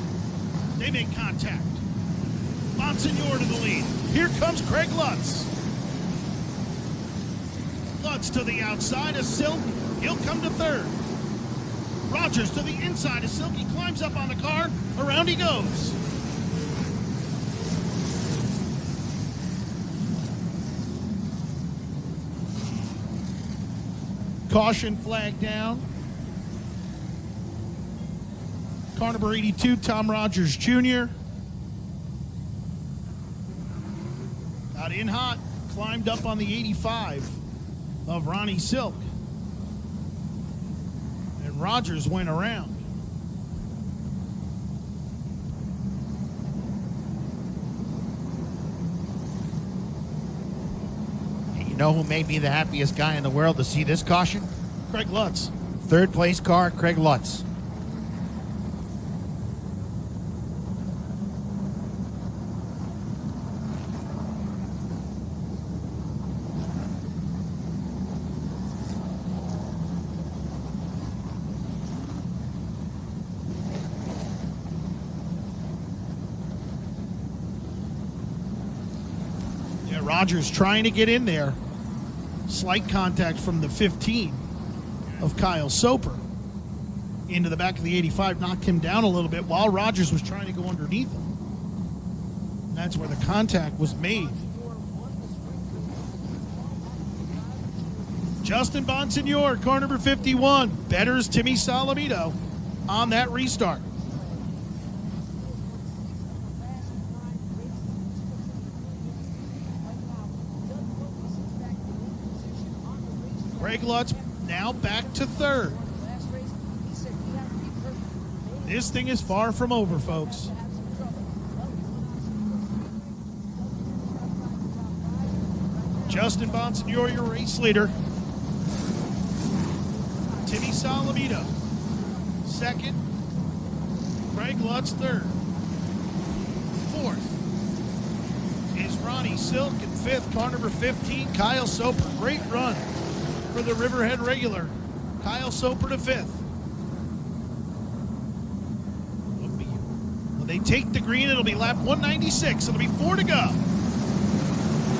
They make contact. Bonsignor to the lead. Here comes Craig Lutz. Lutz to the outside of Silk. He'll come to third. Rogers to the inside of Silk. He climbs up on the car. Around he goes. Caution flag down. Car number 82, Tom Rogers Jr. Got in hot, climbed up on the 85 of Ronnie Silk. And Rogers went around. You know who may be the happiest guy in the world to see this caution? Craig Lutz. Third place car, Craig Lutz. Yeah, Rogers trying to get in there. Slight contact from the 15 of Kyle Soper into the back of the 85, knocked him down a little bit while Rogers was trying to go underneath him. And that's where the contact was made. Justin Bonsignor, car number 51, betters Timmy Salamito on that restart. Craig Lutz now back to third. This thing is far from over, folks. Justin Bonsignor, your race leader. Timmy Salamito, second. Craig Lutz, third. Fourth is Ronnie Silk, and fifth, car number 15, Kyle Soper. Great run for the Riverhead regular. Kyle Soper to fifth. When they take the green, it'll be lap 196. It'll be 4 to go.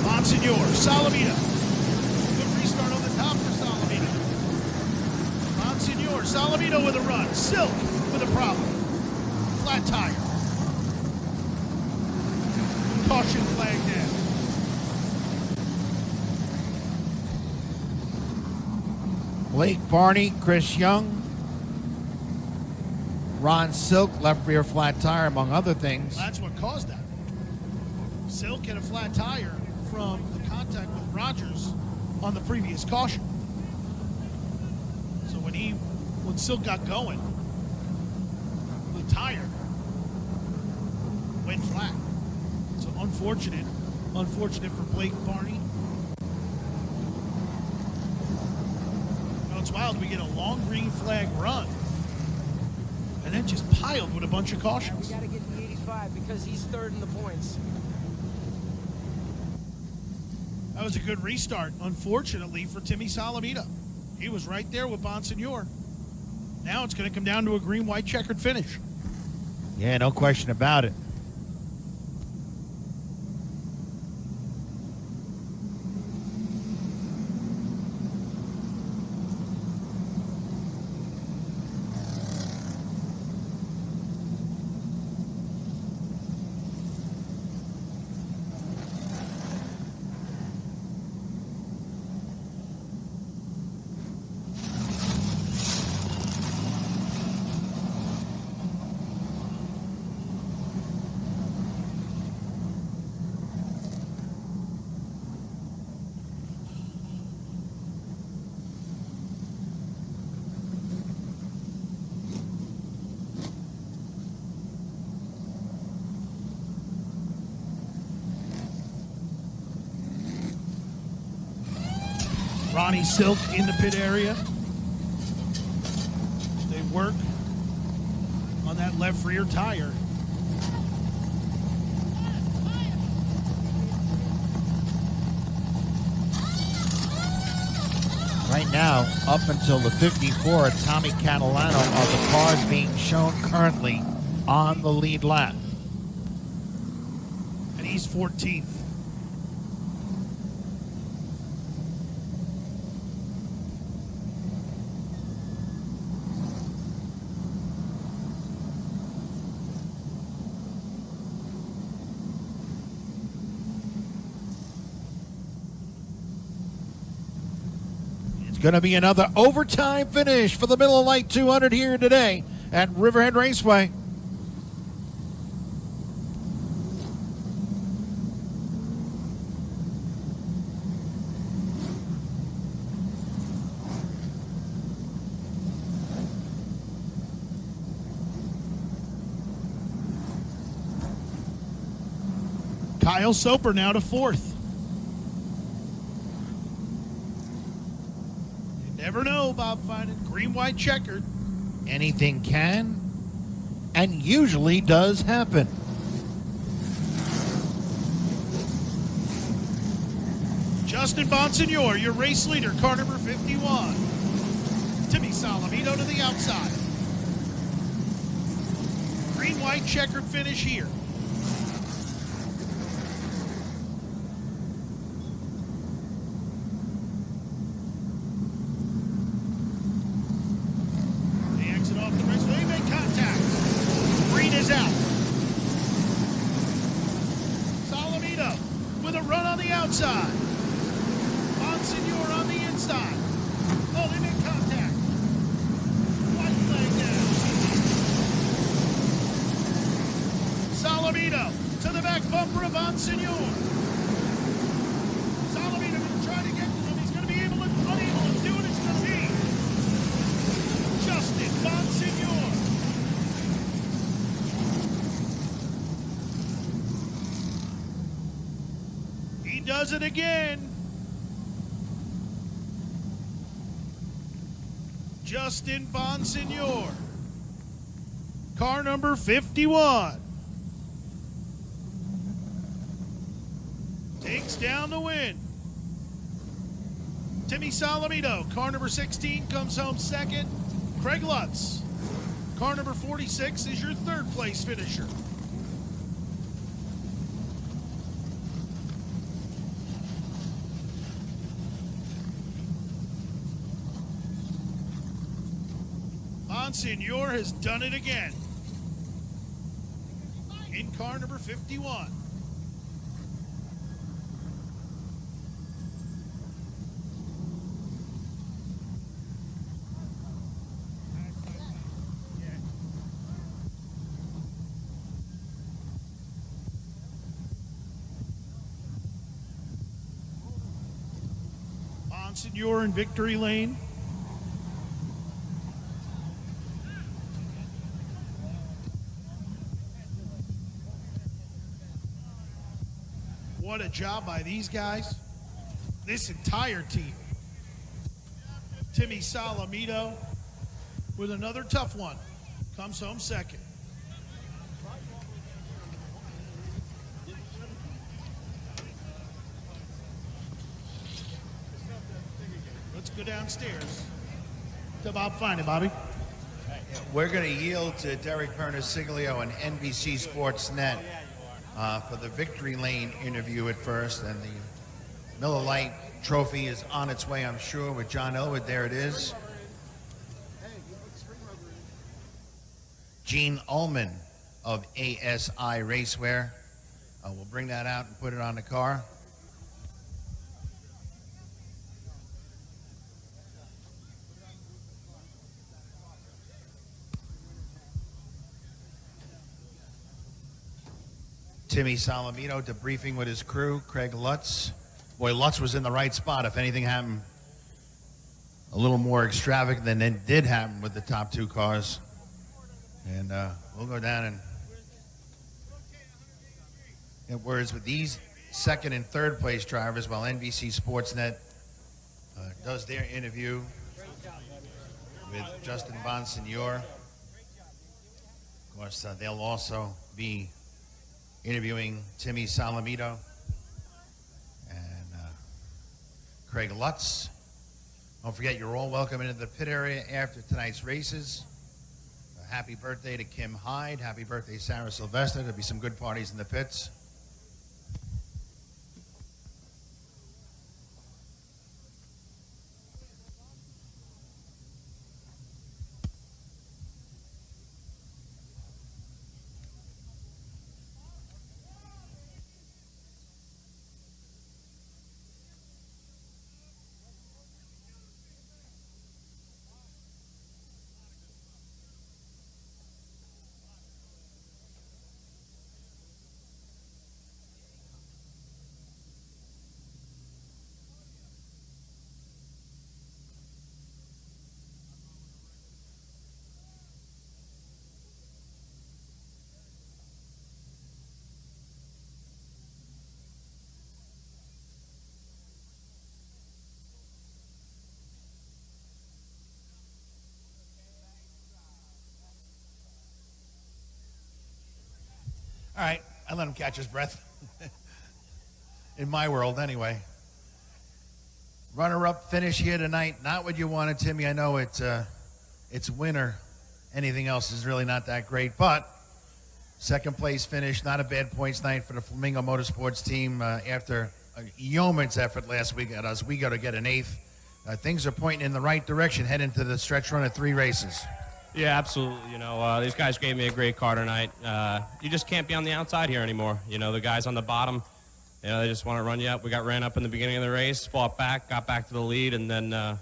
Bonsignor, Salamito. Good restart on the top for Salamito. Bonsignor, Salamito with a run. Silk with a problem. Flat tire. Caution flag down. Blake Barney, Chris Young, Ron Silk, left rear flat tire, among other things. That's what caused that. Silk had a flat tire, from the contact with Rogers on the previous caution. So when Silk got going, the tire went flat. So unfortunate for Blake Barney. It's wild. We get a long green flag run, and then just piled with a bunch of cautions. We got to get the 85 because he's third in the points. That was a good restart, unfortunately, for Timmy Salamito. He was right there with Bonsignor. Now it's going to come down to a green-white checkered finish. Yeah, no question about it. Ronnie Silk in the pit area. They work on that left rear tire. Right now, up until the 54, Tommy Catalano are the cars being shown currently on the lead lap. And he's 14th. Going to be another overtime finish for the Miller Lite 200 here today at Riverhead Raceway. Kyle Soper now to 4th. Never know about finding green-white checkered. Anything can and usually does happen. Justin Bonsignor, your race leader, car number 51. Timmy Salamito to the outside. Green-white checkered finish here. Outside. Bonsignor on the inside. Oh, they make contact. White flag down. Salamito to the back bumper of Bonsignor. Salamito going to try to get to him. He's going to be unable to do what it's going to be. Justin Bonsignor. Does it again. Justin Bonsignor, car number 51, takes down the win. Timmy Salamito, car number 16, comes home second. Craig Lutz, car number 46, is your third place finisher. Bonsignor has done it again in car number 51. Monsignor in victory lane. What a job by these guys. This entire team. Timmy Salamito with another tough one. Comes home second. Let's go downstairs to Bob Finey. Bobby. We're going to yield to Derek Pernissiglio and NBC Sports Net for the Victory Lane interview at first. And the Miller Lite trophy is on its way, I'm sure, with John Elwood. There it is. Gene Ullman of ASI Racewear. We'll bring that out and put it on the car. Timmy Salamito debriefing with his crew, Craig Lutz. Boy, Lutz was in the right spot. If anything happened a little more extravagant than it did happen with the top two cars. And we'll go down and get words with these second and third place drivers while NBC Sportsnet does their interview with Justin Bonsignor. Of course, they'll also be interviewing Timmy Salamito and Craig Lutz. Don't forget, you're all welcome into the pit area after tonight's races. Happy birthday to Kim Hyde. Happy birthday, Sarah Sylvester. There'll be some good parties in the pits. All right, I let him catch his breath. In my world, anyway. Runner-up finish here tonight. Not what you wanted, Timmy. I know it's winter. Anything else is really not that great. But second place finish, not a bad points night for the Flamingo Motorsports team after a yeoman's effort last week at Oswego to get an eighth. Things are pointing in the right direction heading to the stretch run of 3 races. Yeah, absolutely. You know, these guys gave me a great car tonight. You just can't be on the outside here anymore. You know, the guys on the bottom, you know, they just want to run you up. We got ran up in the beginning of the race, fought back, got back to the lead, and then,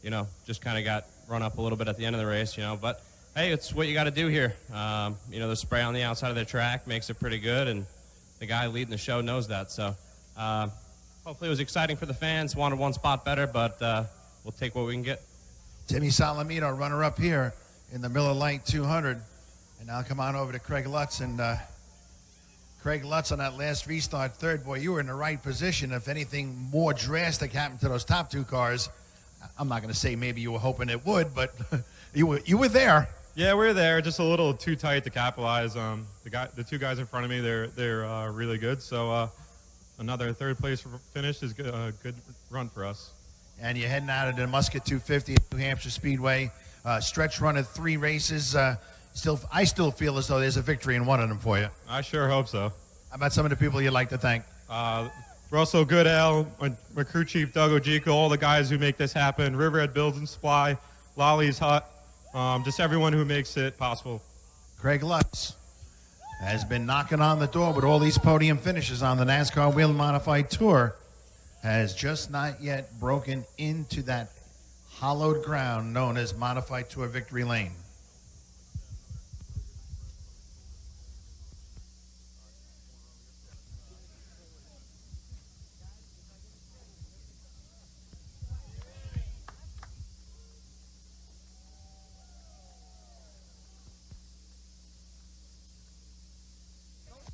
you know, just kind of got run up a little bit at the end of the race, you know. But, hey, it's what you got to do here. You know, the spray on the outside of the track makes it pretty good, and the guy leading the show knows that. So hopefully it was exciting for the fans. Wanted one spot better, but we'll take what we can get. Timmy Salamito, runner-up here in the Miller Lite 200. And now come on over to Craig Lutz. And Craig Lutz on that last restart third. Boy, you were in the right position. If anything more drastic happened to those top 2 cars, I'm not going to say maybe you were hoping it would, but you were there. Yeah, we were there. Just a little too tight to capitalize. The 2 guys in front of me, they're really good. So another third place finish is a good run for us. And you're heading out of the Musket 250 at New Hampshire Speedway. Stretch run of 3 races. I still feel as though there's a victory in one of them for you. I sure hope so. How about some of the people you'd like to thank? Russell Goodell, my crew chief Doug Ojico, all the guys who make this happen. Riverhead Builds and Supply, Lolly's Hut, just everyone who makes it possible. Craig Lutz has been knocking on the door with all these podium finishes on the NASCAR Whelen Modified Tour. Has just not yet broken into that hollowed ground known as Modified Tour Victory Lane.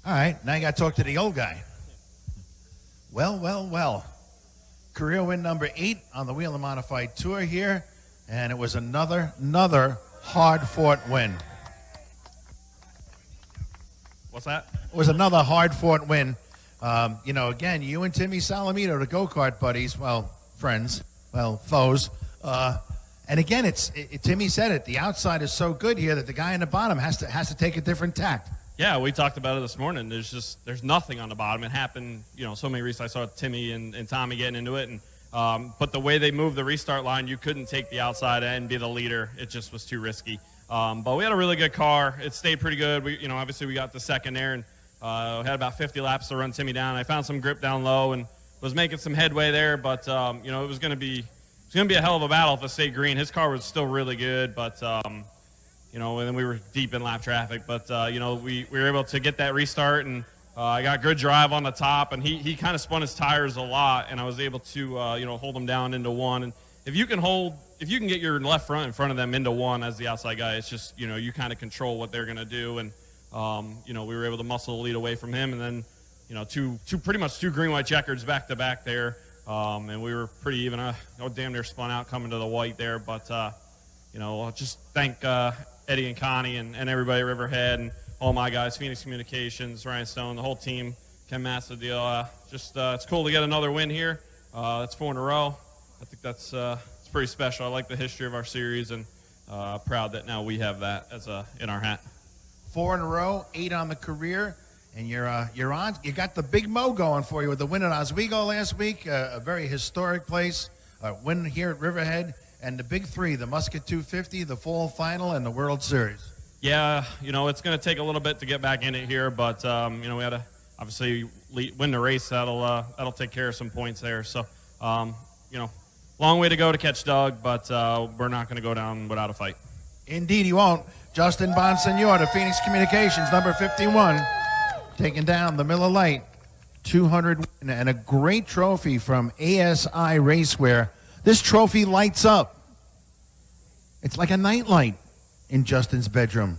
All right, now you got to talk to the old guy. Well. Career win number 8 on the Whelen Modified Tour here, and it was another hard-fought win. What's that? It was another hard-fought win. Again, you and Timmy Salamito, the go-kart buddies, friends, foes. And again, Timmy said it. The outside is so good here that the guy in the bottom has to take a different tact. Yeah, we talked about it this morning. There's nothing on the bottom. It happened, so many restarts. I saw Timmy and Tommy getting into it, and but the way they moved the restart line, you couldn't take the outside and be the leader. It just was too risky. But we had a really good car. It stayed pretty good. Obviously we got the second there and had about 50 laps to run Timmy down. I found some grip down low and was making some headway there. But it was going to be a hell of a battle if it stayed green. His car was still really good, but and then we were deep in lap traffic. But we were able to get that restart, and I got good drive on the top, and he kind of spun his tires a lot, and I was able to hold him down into one. And if you can get your left front in front of them into one as the outside guy, it's just you kind of control what they're going to do. And we were able to muscle the lead away from him, and then pretty much two green white checkers back to back there. And we were pretty even. Damn near spun out coming to the white there, but just thank Eddie and Connie and everybody at Riverhead and all my guys, Phoenix Communications, Ryan Stone, the whole team. Ken Master deal. It's cool to get another win here. That's 4 in a row. I think that's it's pretty special. I like the history of our series, and proud that now we have that as in our hat. 4 in a row, 8 on the career, and you're on. You got the Big Mo going for you with the win at Oswego last week, a very historic place. Win here at Riverhead, and the Big 3, the Musket 250, the Fall Final, and the World Series. Yeah, it's going to take a little bit to get back in it here, but we had to obviously win the race. That'll take care of some points there. So, long way to go to catch Doug, but we're not going to go down without a fight. Indeed, you won't. Justin Bonsignor, the Phoenix Communications, number 51, taking down the Miller Lite 200 win, and a great trophy from ASI Racewear. This trophy lights up. It's like a nightlight in Justin's bedroom.